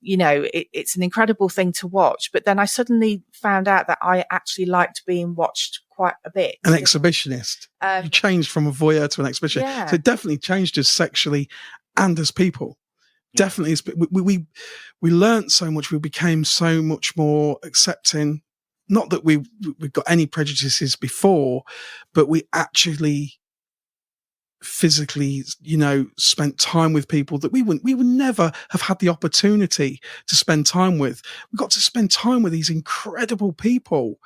it's an incredible thing to watch. But then I suddenly found out that I actually liked being watched quite a bit. An exhibitionist. You changed from a voyeur to an exhibitionist. Yeah. So it definitely changed us sexually and as people. Yeah. Definitely. We learned so much. We became so much more accepting. Not that we've got any prejudices before, but we actually physically, spent time with people that we would never have had the opportunity to spend time with. We got to spend time with these incredible people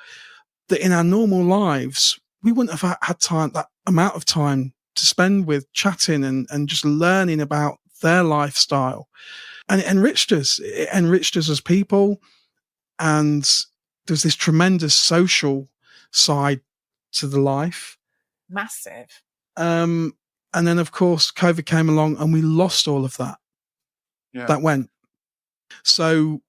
that in our normal lives, we wouldn't have had that amount of time to spend with, chatting and just learning about their lifestyle. And it enriched us. It enriched us as people. And there's this tremendous social side to the life. Massive. And then, of course, COVID came along and we lost all of that. Yeah. That went. So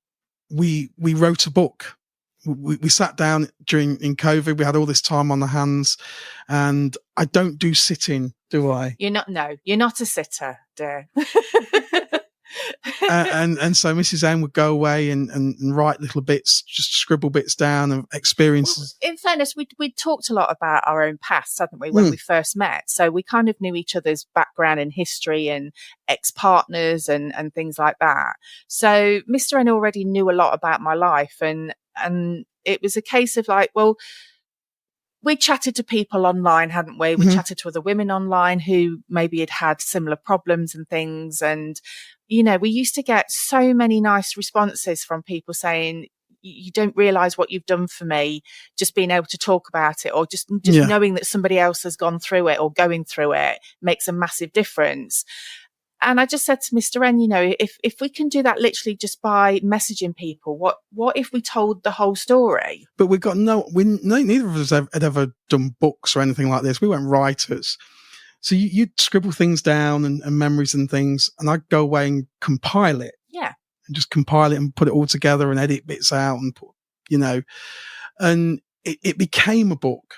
we wrote a book. We sat down in COVID. We had all this time on the hands, and I don't do sitting, do I? You're not a sitter, dear. And so Mrs. N would go away and write little bits, just scribble bits down of experiences. Well, in fairness, we talked a lot about our own past, hadn't we, when we first met? So we kind of knew each other's background and history and ex-partners and things like that. So Mr. N already knew a lot about my life, and it was a case of like, well, we chatted to people online, hadn't we? We chatted to other women online who maybe had similar problems and things. And, we used to get so many nice responses from people saying, you don't realize what you've done for me, just being able to talk about it, or just knowing that somebody else has gone through it or going through it makes a massive difference. And I just said to Mr. N, if we can do that literally just by messaging people, what if we told the whole story? But neither of us had ever done books or anything like this. We weren't writers. So you'd scribble things down and memories and things, and I'd go away and compile it. Yeah. And just compile it and put it all together and edit bits out and put, and it became a book.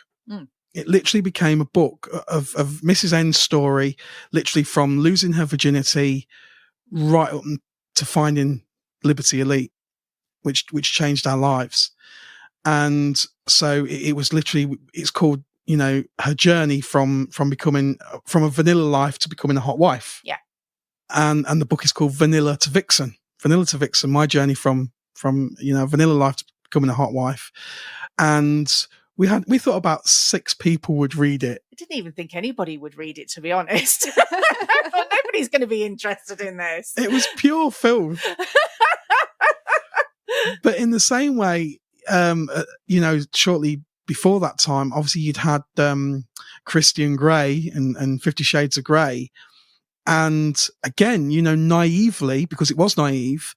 It literally became a book of Mrs. N's story, literally from losing her virginity right up to finding Liberty Elite, which changed our lives. And so it was literally, it's called, her journey from becoming, from a vanilla life to becoming a hot wife. Yeah. And the book is called Vanilla to Vixen. Vanilla to Vixen, my journey from vanilla life to becoming a hot wife. And we thought about 6 people would read it. I didn't even think anybody would read it, to be honest. I thought nobody's going to be interested in this. It was pure filth. But in the same way, shortly before that time, obviously you'd had Christian Grey and 50 Shades of Grey. And again, naively, because it was naive,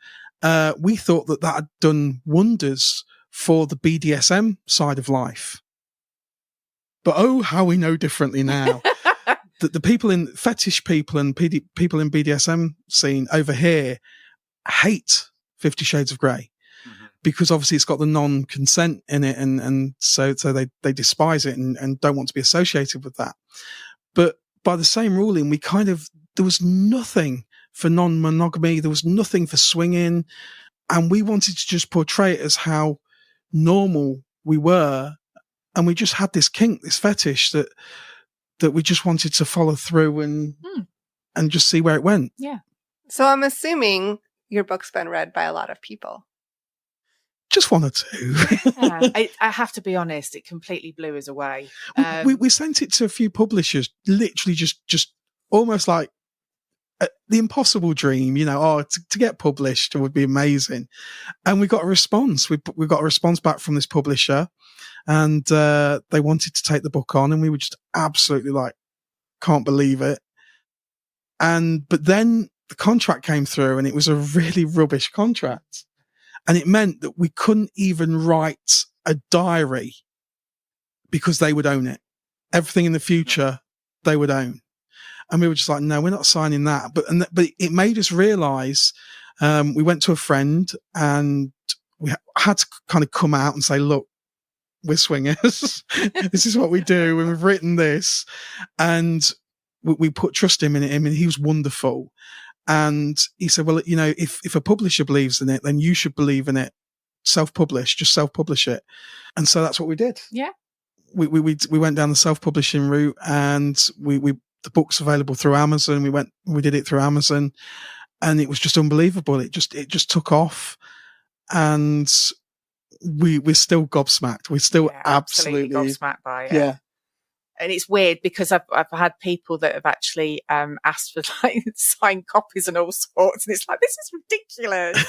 we thought that had done wonders for the BDSM side of life. But oh, how we know differently now. That the people in fetish people and people in BDSM scene over here hate 50 Shades of Grey. Because obviously it's got the non-consent in it, and so they despise it and don't want to be associated with that. But by the same ruling, there was nothing for non-monogamy, there was nothing for swinging, and we wanted to just portray it as how normal we were, and we just had this kink, this fetish that we just wanted to follow through and just see where it went. Yeah. So I'm assuming your book's been read by a lot of people. Just 1 or 2. Yeah, I have to be honest, it completely blew us away. We sent it to a few publishers, literally just almost like the impossible dream, to get published would be amazing. And we got a response. We got a response back from this publisher, and they wanted to take the book on, and we were just absolutely like, can't believe it. But then the contract came through, and it was a really rubbish contract. And it meant that we couldn't even write a diary because they would own it. Everything in the future, they would own. And we were just like, no, we're not signing that. But it made us realize, we went to a friend and we had to kind of come out and say, look, we're swingers. This is what we do. We've written this. And we put trust in him, and he was wonderful. And he said, well, if a publisher believes in it, then you should believe in it. Just self-publish it. And so that's what we did. Yeah. We went down the self-publishing route, and the book's available through Amazon. We did it through Amazon, and it was just unbelievable. It just took off, and we're still gobsmacked. We're still absolutely gobsmacked by it. Yeah. And it's weird because I've had people that have actually asked for like signed copies and all sorts, and it's like, this is ridiculous.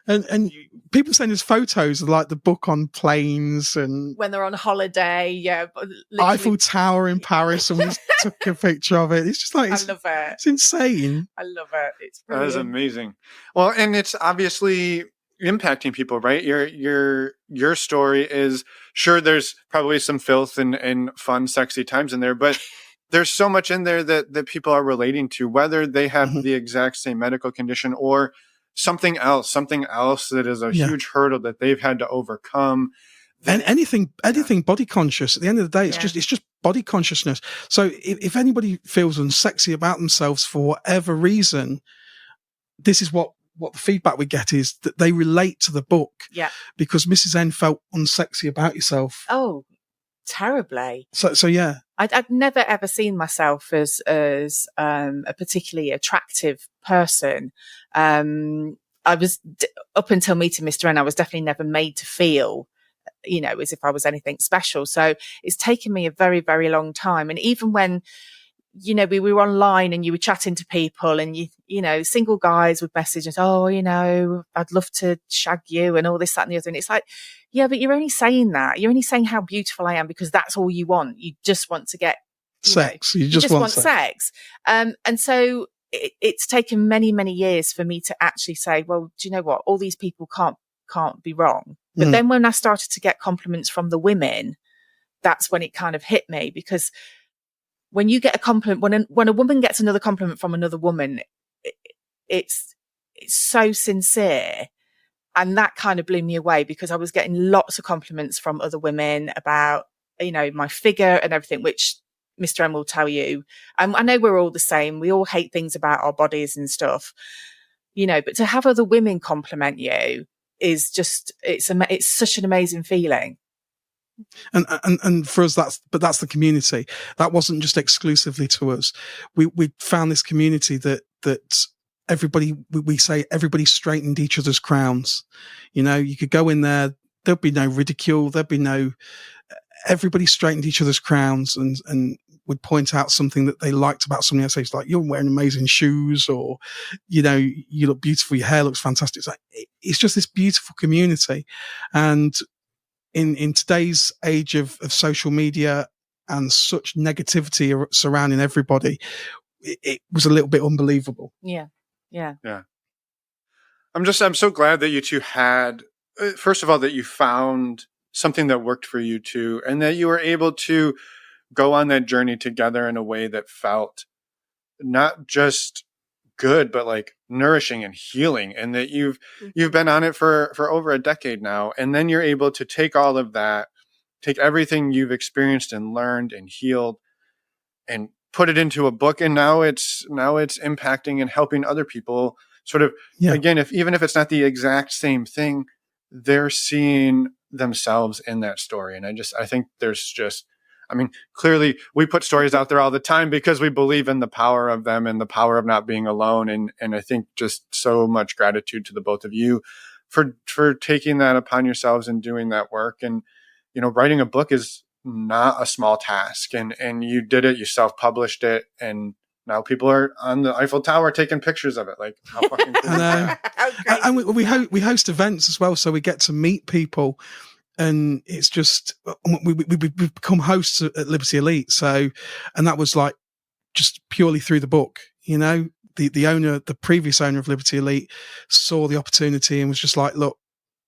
and people send us photos of like the book on planes and when they're on holiday. Yeah, Eiffel Tower in Paris, and we took a picture of it. It's just like, I love it. It's insane. I love it. It's brilliant. That is amazing. Well, and it's obviously impacting people, right? Your story is, sure, there's probably some filth and fun, sexy times in there, but there's so much in there that people are relating to, whether they have the exact same medical condition or something else that is a huge hurdle that they've had to overcome. And anything body conscious. At the end of the day, it's just body consciousness. So if anybody feels unsexy about themselves for whatever reason, this is what the feedback we get is that they relate to the book. Yeah. Because Mrs. N felt unsexy about yourself. Oh, terribly. So yeah. I'd never ever seen myself as a particularly attractive person. I was up until meeting Mr. N, I was definitely never made to feel, as if I was anything special. So it's taken me a very, very long time. And even when, we were online and you were chatting to people, and single guys would message us, I'd love to shag you and all this, that and the other. And it's like, yeah, but you're only saying that. You're only saying how beautiful I am because that's all you want. You just want to get sex. You just want sex. And so it's taken many, many years for me to actually say, well, do you know what? All these people can't be wrong. But then when I started to get compliments from the women, that's when it kind of hit me, because when you get a compliment, when a woman gets another compliment from another woman, it's so sincere. And that kind of blew me away, because I was getting lots of compliments from other women about, my figure and everything, which Mr. M will tell you. I know we're all the same. We all hate things about our bodies and stuff, but to have other women compliment you is just, it's such an amazing feeling. And for us, that's the community. That wasn't just exclusively to us. We found this community that everybody, we say everybody straightened each other's crowns. You could go in there, there'd be no ridicule. There'd be no, everybody straightened each other's crowns and would point out something that they liked about somebody else. It's like, you're wearing amazing shoes, or, you know, you look beautiful. Your hair looks fantastic. It's like, it's just this beautiful community. And in today's age of social media and such negativity surrounding everybody, it was a little bit unbelievable. Yeah. I'm so glad that you two had, first of all, that you found something that worked for you two, and that you were able to go on that journey together in a way that felt not just good, but like nourishing and healing, and that you've been on it for over a decade now. And then you're able to take all of that, take everything you've experienced and learned and healed, and put it into a book. And now it's impacting and helping other people sort of, again, even if it's not the exact same thing, they're seeing themselves in that story. And I think there's just, I mean, clearly we put stories out there all the time because we believe in the power of them and the power of not being alone. And I think just so much gratitude to the both of you for taking that upon yourselves and doing that work. And, you know, writing a book is not a small task, and you did it, you self-published it, and now people are on the Eiffel Tower taking pictures of it. Like, how fucking cool is that? And we host events as well, so we get to meet people. And it's just, we've become hosts at Liberty Elite. So, and that was like just purely through the book, you know, the previous owner of Liberty Elite saw the opportunity and was just like, look,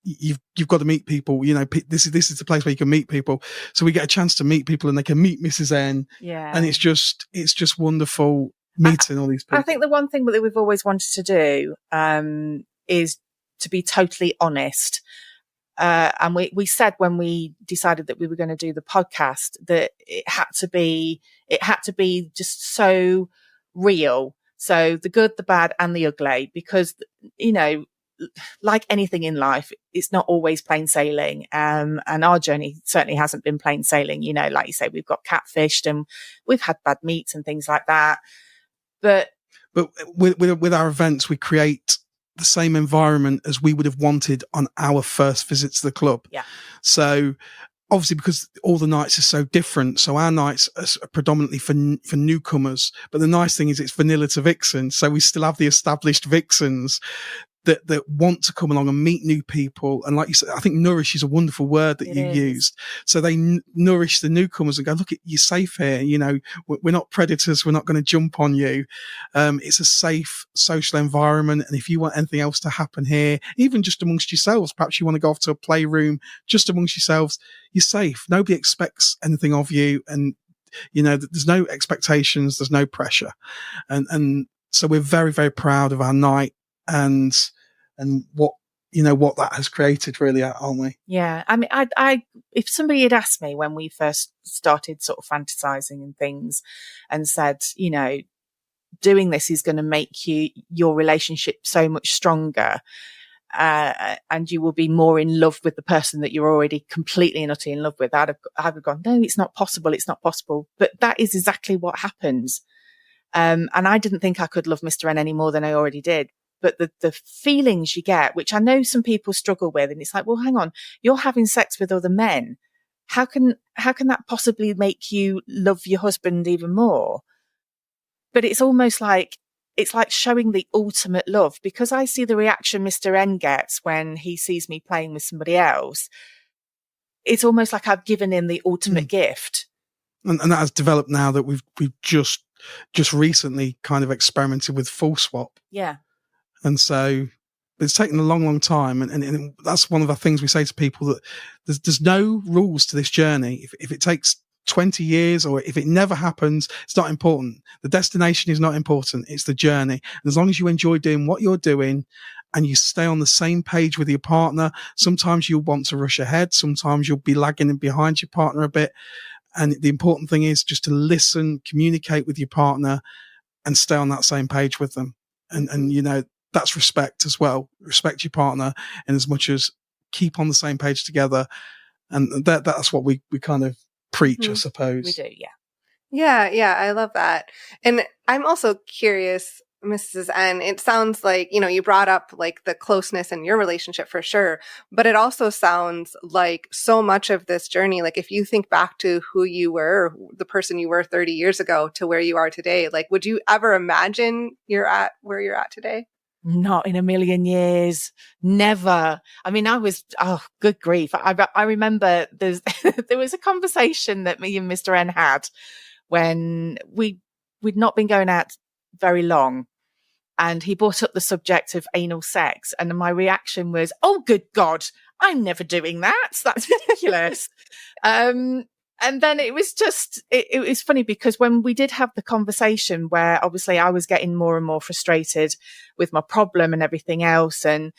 you've got to meet people, you know, this is the place where you can meet people. So we get a chance to meet people, and they can meet Mrs. N. Yeah. And it's just wonderful meeting all these people. I think the one thing that we've always wanted to do, is to be totally honest. And we said when we decided that we were going to do the podcast that it had to be just so real. So the good, the bad, and the ugly, because, you know, like anything in life, it's not always plain sailing. And our journey certainly hasn't been plain sailing. You know, like you say, we've got catfished and we've had bad meets and things like that. But with our events, we create the same environment as we would have wanted on our first visit to the club. Yeah. So obviously, because all the nights are so different, so our nights are predominantly for newcomers. But the nice thing is it's vanilla to Vixen, so we still have the established Vixens that want to come along and meet new people. And like you said, I think nourish is a wonderful word that you used. So they nourish the newcomers and go, look, you're safe here. You know, we're not predators. We're not going to jump on you. It's a safe social environment. And if you want anything else to happen here, even just amongst yourselves, perhaps you want to go off to a playroom just amongst yourselves, you're safe. Nobody expects anything of you. And, you know, there's no expectations. There's no pressure. And so we're very, very proud of our night. And what, you know, what that has created, really, aren't we? Yeah. I mean, I if somebody had asked me when we first started sort of fantasizing and things and said, you know, doing this is going to make your relationship so much stronger, and you will be more in love with the person that you're already completely and utterly in love with, I'd have gone, no, it's not possible. It's not possible. But that is exactly what happens. And I didn't think I could love Mr. N any more than I already did. But the feelings you get, which I know some people struggle with, and it's like, well, hang on, you're having sex with other men. How can that possibly make you love your husband even more? But it's almost like, it's like showing the ultimate love, because I see the reaction Mr. N gets when he sees me playing with somebody else. It's almost like I've given him the ultimate gift. And that has developed now that we've just recently kind of experimented with full swap. Yeah. And so it's taken a long, long time. And that's one of the things we say to people, that there's no rules to this journey. If it takes 20 years or if it never happens, it's not important. The destination is not important. It's the journey. And as long as you enjoy doing what you're doing and you stay on the same page with your partner, sometimes you'll want to rush ahead. Sometimes you'll be lagging behind your partner a bit. And the important thing is just to listen, communicate with your partner and stay on that same page with them. And you know, that's respect as well. Respect your partner in as much as keep on the same page together. And that's what we kind of preach, I suppose. We do, yeah. Yeah, I love that. And I'm also curious, Mrs. N, it sounds like, you brought up like the closeness in your relationship for sure, but it also sounds like so much of this journey, like if you think back to who you were, the person you were 30 years ago to where you are today, like would you ever imagine you're at where you're at today? Not in a million years. Never. I mean, good grief. I remember there was a conversation that me and Mr. N had when we'd not been going out very long. And he brought up the subject of anal sex. And my reaction was, oh, good God, I'm never doing that. That's ridiculous. And then it was just, it was funny because when we did have the conversation where obviously I was getting more and more frustrated with my problem and everything else. And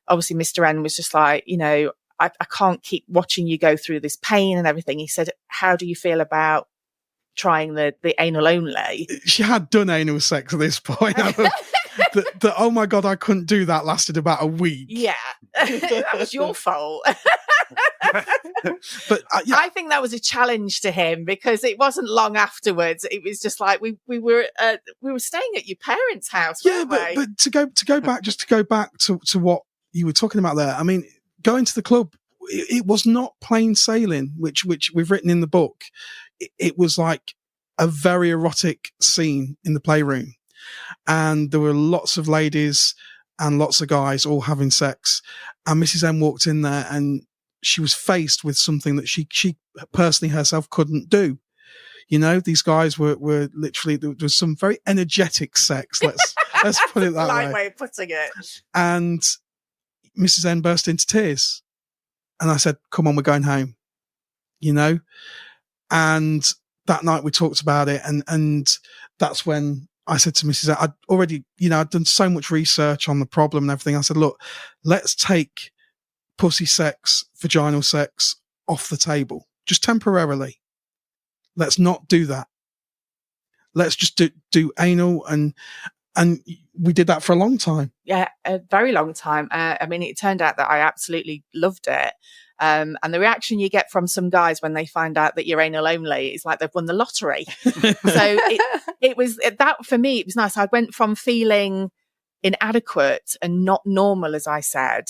obviously Mr. N was just like, I can't keep watching you go through this pain and everything. He said, how do you feel about trying the anal only? She had done anal sex at this point. The oh my God, I couldn't do that lasted about a week. Yeah, that was your fault. But yeah. I think that was a challenge to him because it wasn't long afterwards. It was just like we were staying at your parents' house. Yeah, but to go back to what you were talking about there. I mean, going to the club, it was not plain sailing, which we've written in the book. It was like a very erotic scene in the playroom. And there were lots of ladies and lots of guys all having sex. And Mrs. M walked in there and she was faced with something that she personally herself couldn't do. These guys were literally, there was some very energetic sex. Let's put it that way. Light way of putting it. And Mrs. N burst into tears. And I said, come on, we're going home. And that night we talked about it. And that's when I said to Mrs. I'd already, I'd done so much research on the problem and everything. I said, look, let's take pussy sex, vaginal sex off the table, just temporarily. Let's not do that. Let's just do anal. And we did that for a long time. Yeah, a very long time. I mean, it turned out that I absolutely loved it. And the reaction you get from some guys when they find out that you're anal only is like they've won the lottery. So it was that for me, it was nice. I went from feeling inadequate and not normal, as I said,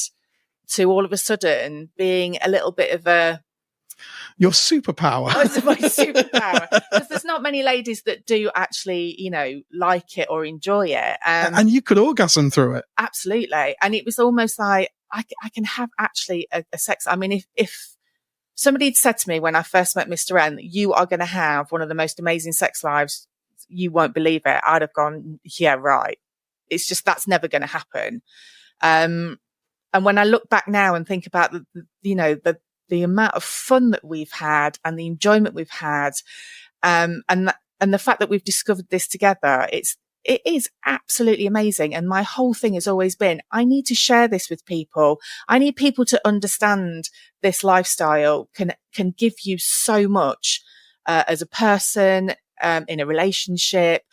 to all of a sudden being a little bit of your superpower. It's my superpower. Because there's not many ladies that do actually, like it or enjoy it. And you could orgasm through it. Absolutely. And it was almost like, I can have actually a sex. I mean, if somebody had said to me when I first met Mr. N, you are going to have one of the most amazing sex lives, you won't believe it. I'd have gone, yeah, right. It's just, that's never going to happen. And when I look back now and think about the amount of fun that we've had and the enjoyment we've had, and the fact that we've discovered this together, it is absolutely amazing. And my whole thing has always been, I need to share this with people. I need people to understand this lifestyle can give you so much, as a person, in a relationship.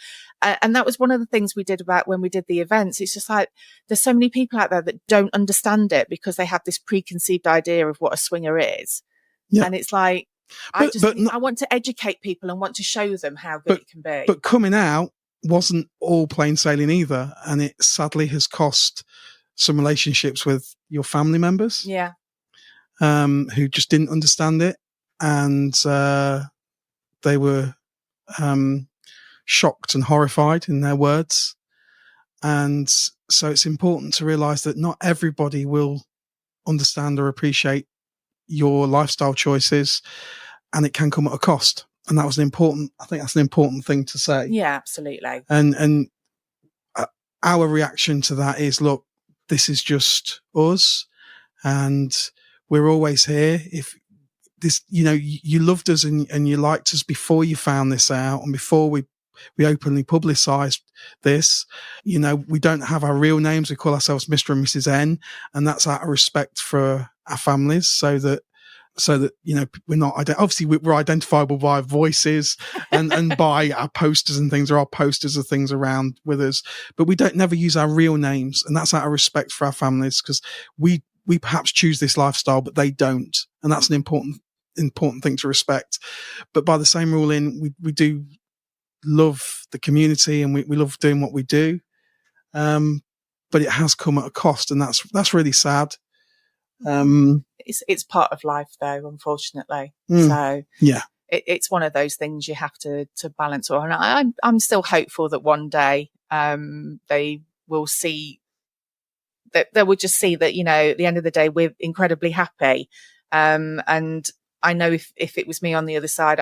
And that was one of the things we did about when we did the events. It's just like, there's so many people out there that don't understand it because they have this preconceived idea of what a swinger is. Yeah. And it's like, I want to educate people and want to show them how good it can be. But coming out wasn't all plain sailing either. And it sadly has cost some relationships with your family members. Yeah. Who just didn't understand it. And, they were, shocked and horrified in their words. And so it's important to realize that not everybody will understand or appreciate your lifestyle choices, and it can come at a cost. And I think that's an important thing to say. Yeah, absolutely. And our reaction to that is, look, this is just us and we're always here. If this, you loved us and you liked us before you found this out and before we openly publicized this, we don't have our real names. We call ourselves Mr. and Mrs. N, and that's out of respect for our families so that, we're not, obviously we're identifiable by voices and by our posters and things. There are posters of things around with us, but we don't never use our real names. And that's out of respect for our families because we perhaps choose this lifestyle, but they don't. And that's an important thing to respect. But by the same ruling, we do love the community and we love doing what we do. But it has come at a cost, and that's really sad. It's part of life, though, unfortunately. So yeah, it's one of those things you have to balance. And I'm still hopeful that one day they will see that they will just see that, at the end of the day, we're incredibly happy. And I know if it was me on the other side,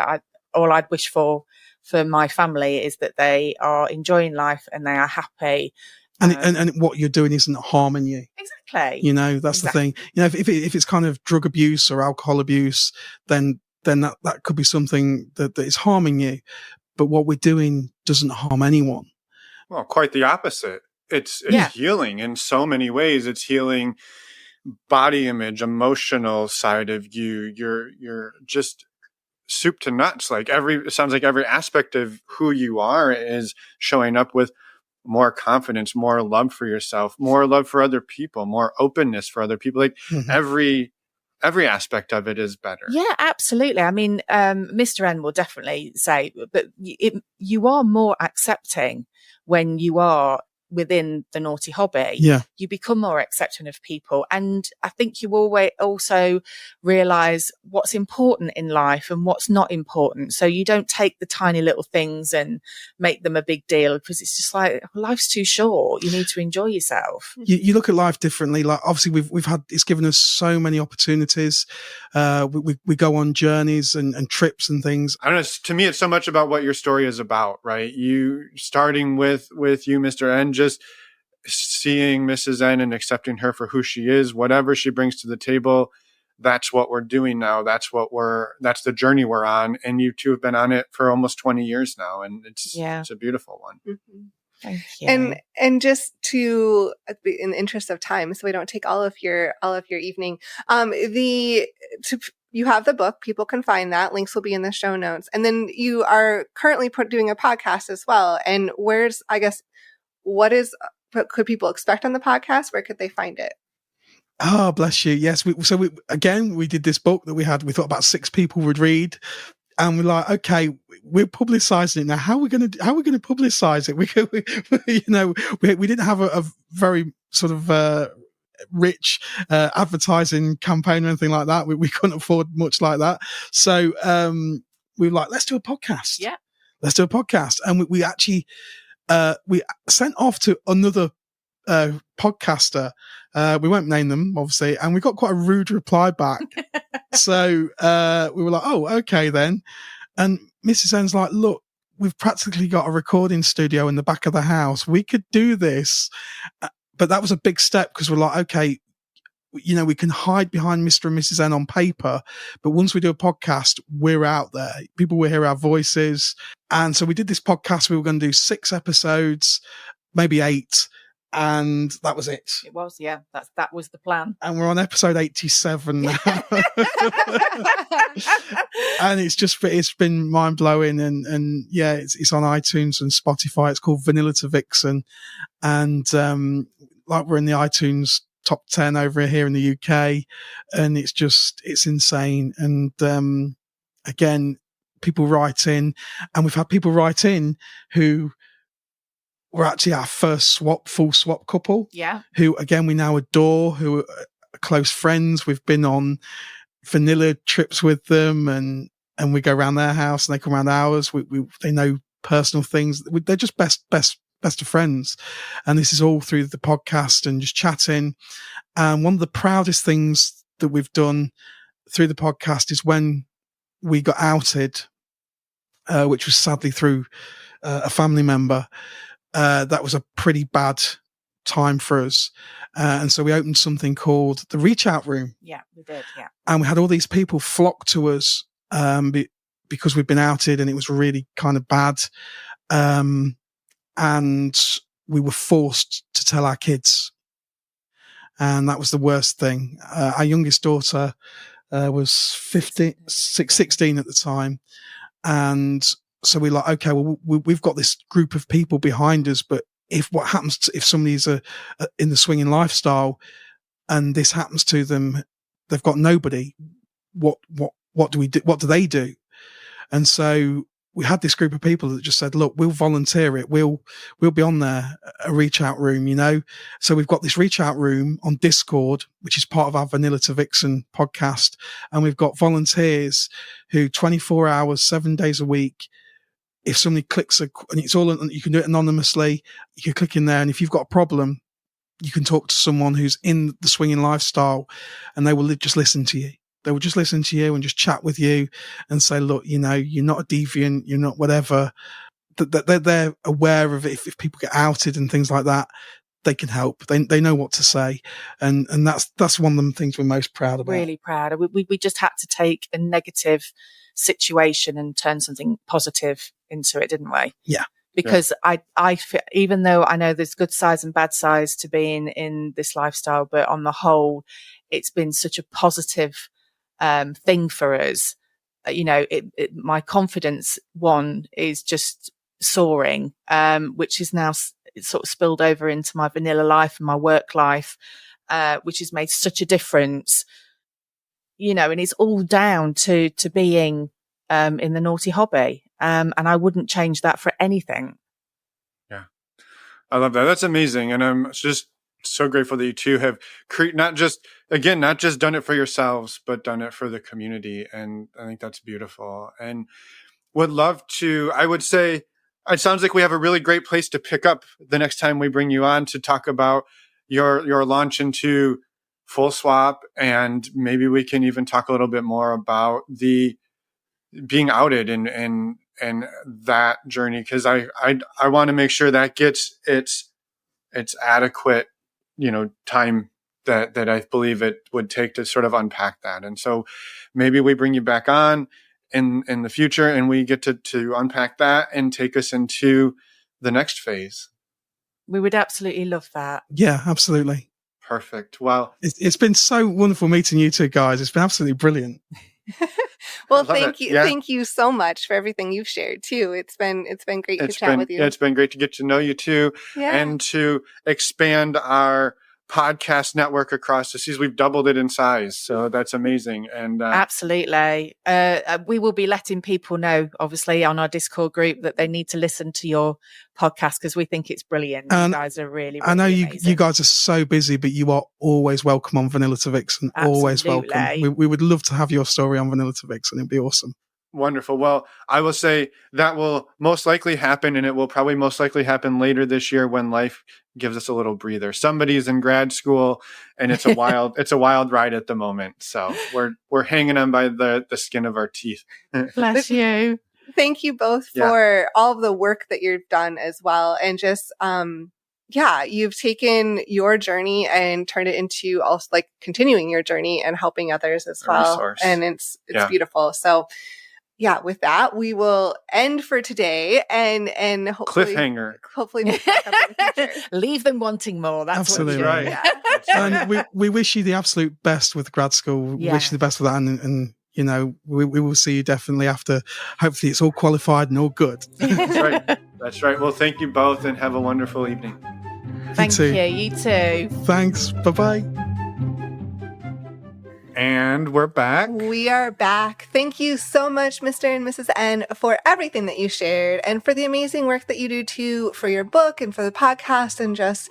all I'd wish for my family is that they are enjoying life and they are happy. And what you're doing isn't harming you. Exactly. That's exactly the thing. If it's kind of drug abuse or alcohol abuse, then that could be something that is harming you. But what we're doing doesn't harm anyone. Well, quite the opposite. It's healing in so many ways. It's healing body image, emotional side of you. You're just soup to nuts. It sounds like every aspect of who you are is showing up with more confidence, more love for yourself, more love for other people, more openness for other people. Every aspect of it is better. Yeah, absolutely. I mean, Mr. N will definitely say that you are more accepting when you are within the naughty hobby. Yeah. You become more accepting of people. And I think you always also realize what's important in life and what's not important. So you don't take the tiny little things and make them a big deal, because it's just like, life's too short. You need to enjoy yourself. You look at life differently. Like, obviously it's given us so many opportunities. We go on journeys and trips and things. I don't know. To me, it's so much about what your story is about, right? You starting with you, Mr. N, just seeing Mrs. N and accepting her for who she is, whatever she brings to the table. That's what we're doing now. That's the journey we're on. And you two have been on it for almost 20 years now. And it's a beautiful one. Mm-hmm. Thank you. And just to, in the interest of time, so we don't take all of your evening, you have the book. People can find that. Links will be in the show notes. And then you are currently doing a podcast as well. And what could people expect on the podcast? Where could they find it? Oh, bless you. Yes. We did this book that we thought about 6 people would read. And we're like, okay, we're publicizing it now. How are we going to publicize it? We didn't have a very sort of rich advertising campaign or anything like that. We couldn't afford much like that. So we were like, let's do a podcast. Yeah, let's do a podcast. And we actually we sent off to another podcaster. We won't name them, obviously, and we got quite a rude reply back. So we were like, oh, okay then. And Mrs. N's like, look, we've practically got a recording studio in the back of the house. We could do this. But that was a big step, because we're like, okay, we can hide behind Mr. and Mrs. N on paper, but once we do a podcast, we're out there. People will hear our voices. And so we did this podcast. We were going to do 6 episodes, maybe 8. And that was it. It was, yeah. That was the plan. And we're on episode 87 now. And it's been mind blowing. And yeah, it's on iTunes and Spotify. It's called Vanilla to Vixen. And we're in the iTunes top 10 over here in the UK. And it's insane. And again, people write in, and we've had people write in who were actually our first full swap couple. Yeah. Who, again, we now adore, who are close friends. We've been on vanilla trips with them, and we go around their house and they come around ours. They know personal things. They're just best of friends. And this is all through the podcast and just chatting. And one of the proudest things that we've done through the podcast is when we got outed, which was sadly through a family member. That was a pretty bad time for us. And so we opened something called the Reach Out Room. Yeah, we did. Yeah. And we had all these people flock to us because we'd been outed, and it was really kind of bad. And we were forced to tell our kids. And that was the worst thing. Our youngest daughter was 16 at the time. And so we're like, okay, well, we've got this group of people behind us, but if somebody's in the swinging lifestyle and this happens to them, they've got nobody. What do we do? What do they do? And so we had this group of people that just said, look, we'll volunteer it. We'll be on there, a reach out room, So we've got this reach out room on Discord, which is part of our Vanilla to Vixen podcast. And we've got volunteers who 24 hours, 7 days a week, if somebody clicks and it's all, you can do it anonymously. You can click in there. And if you've got a problem, you can talk to someone who's in the swinging lifestyle and they will just listen to you. They will just listen to you and just chat with you and say, look, you're not a deviant, you're not whatever. They're aware of it. If people get outed and things like that, they can help. They know what to say. And that's one of the things we're most proud about. Really proud. We just had to take a negative situation and turn something positive into it, didn't we? Yeah. Because I feel, even though I know there's good sides and bad sides to being in this lifestyle, but on the whole, it's been such a positive thing for us. My confidence is just soaring, which is now sort of spilled over into my vanilla life and my work life, which has made such a difference. And it's all down to being in the naughty hobby, and I wouldn't change that for anything. Yeah, I love that. That's amazing, and I'm just so grateful that you two have not just done it for yourselves, but done it for the community. And I think that's beautiful. And would love to, I would say, it sounds like we have a really great place to pick up the next time we bring you on to talk about your launch into Full Swap. And maybe we can even talk a little bit more about the being outed and that journey. Cause I want to make sure that gets its adequate, time that I believe it would take to sort of unpack that. And so maybe we bring you back on in the future and we get to unpack that and take us into the next phase. We would absolutely love that. Yeah, absolutely. Perfect. Well, it's been so wonderful meeting you two guys. It's been absolutely brilliant. Well, thank you. Yeah. Thank you so much for everything you've shared too. It's been great to chat with you. Yeah, it's been great to get to know you too, and to expand our podcast network across the seas. We've doubled it in size, so that's amazing. And absolutely, we will be letting people know, obviously, on our Discord group that they need to listen to your podcast because we think it's brilliant. And you guys are really, really I know amazing. you guys are so busy, but you are always welcome on Vanilla to Vixen. Absolutely. Always welcome. We would love to have your story on Vanilla to Vixen. It'd be awesome. Wonderful. Well, I will say that will most likely happen, and it will probably most likely happen later this year when life gives us a little breather. Somebody's in grad school, and it's a wild ride at the moment. So we're hanging on by the skin of our teeth. Bless you. Thank you both for all of the work that you've done as well, and just you've taken your journey and turned it into also like continuing your journey and helping others as well. Resource. And it's beautiful. So. Yeah, with that, we will end for today and hopefully cliffhanger. Hopefully, we'll back up in the future. Leave them wanting more. That's absolutely what right. Yeah. And we wish you the absolute best with grad school. We wish you the best with that, and we will see you definitely after. Hopefully, it's all qualified and all good. That's right. Well, thank you both, and have a wonderful evening. Thank you. You too. Thanks. Bye-bye. And we're back. We are back. Thank you so much, Mr. and Mrs. N, for everything that you shared and for the amazing work that you do too for your book and for the podcast and just,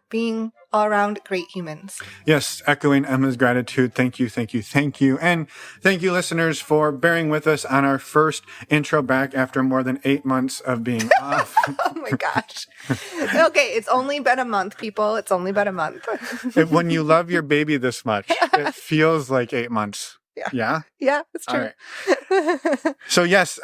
being all around great humans. Yes, echoing Emma's gratitude. Thank you, thank you, thank you. And thank you, listeners, for bearing with us on our first intro back after more than 8 months of being off. Oh my gosh. Okay, it's only been a month, people. It's only been a month. When you love your baby this much, it feels like 8 months. Yeah? Yeah, it's true. Right. So yes,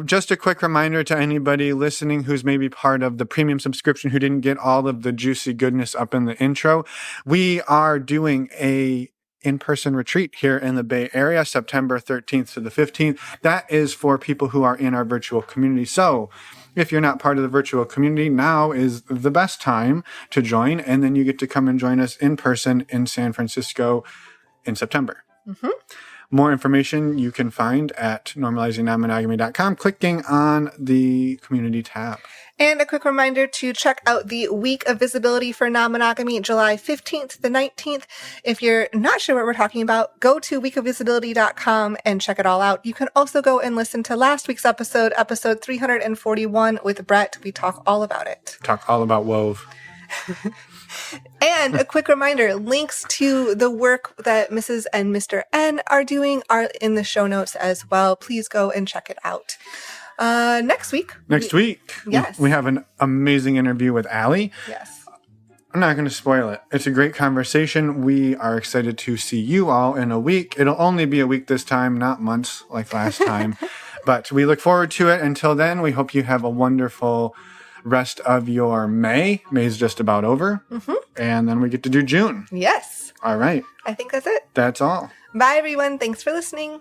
just a quick reminder to anybody listening who's maybe part of the premium subscription who didn't get all of the juicy goodness up in the intro. We are doing a in-person retreat here in the Bay Area, September 13th to the 15th. That is for people who are in our virtual community. So if you're not part of the virtual community, now is the best time to join. And then you get to come and join us in person in San Francisco in September. Mm-hmm. More information you can find at normalizingnonmonogamy.com, clicking on the community tab. And a quick reminder to check out the Week of Visibility for Non-Monogamy, July 15th to the 19th. If you're not sure what we're talking about, go to weekofvisibility.com and check it all out. You can also go and listen to last week's episode 341 with Brett. We talk all about it. Talk all about wove. And a quick reminder, links to the work that Mrs. and Mr. N are doing are in the show notes as well. Please go and check it out. Next week. Yes. We have an amazing interview with Allie. Yes. I'm not going to spoil it. It's a great conversation. We are excited to see you all in a week. It'll only be a week this time, not months like last time. But we look forward to it. Until then, we hope you have a wonderful rest of your May. May's just about over. Mm-hmm. And then we get to do June. Yes. All right. I think that's it. That's all. Bye, everyone. Thanks for listening.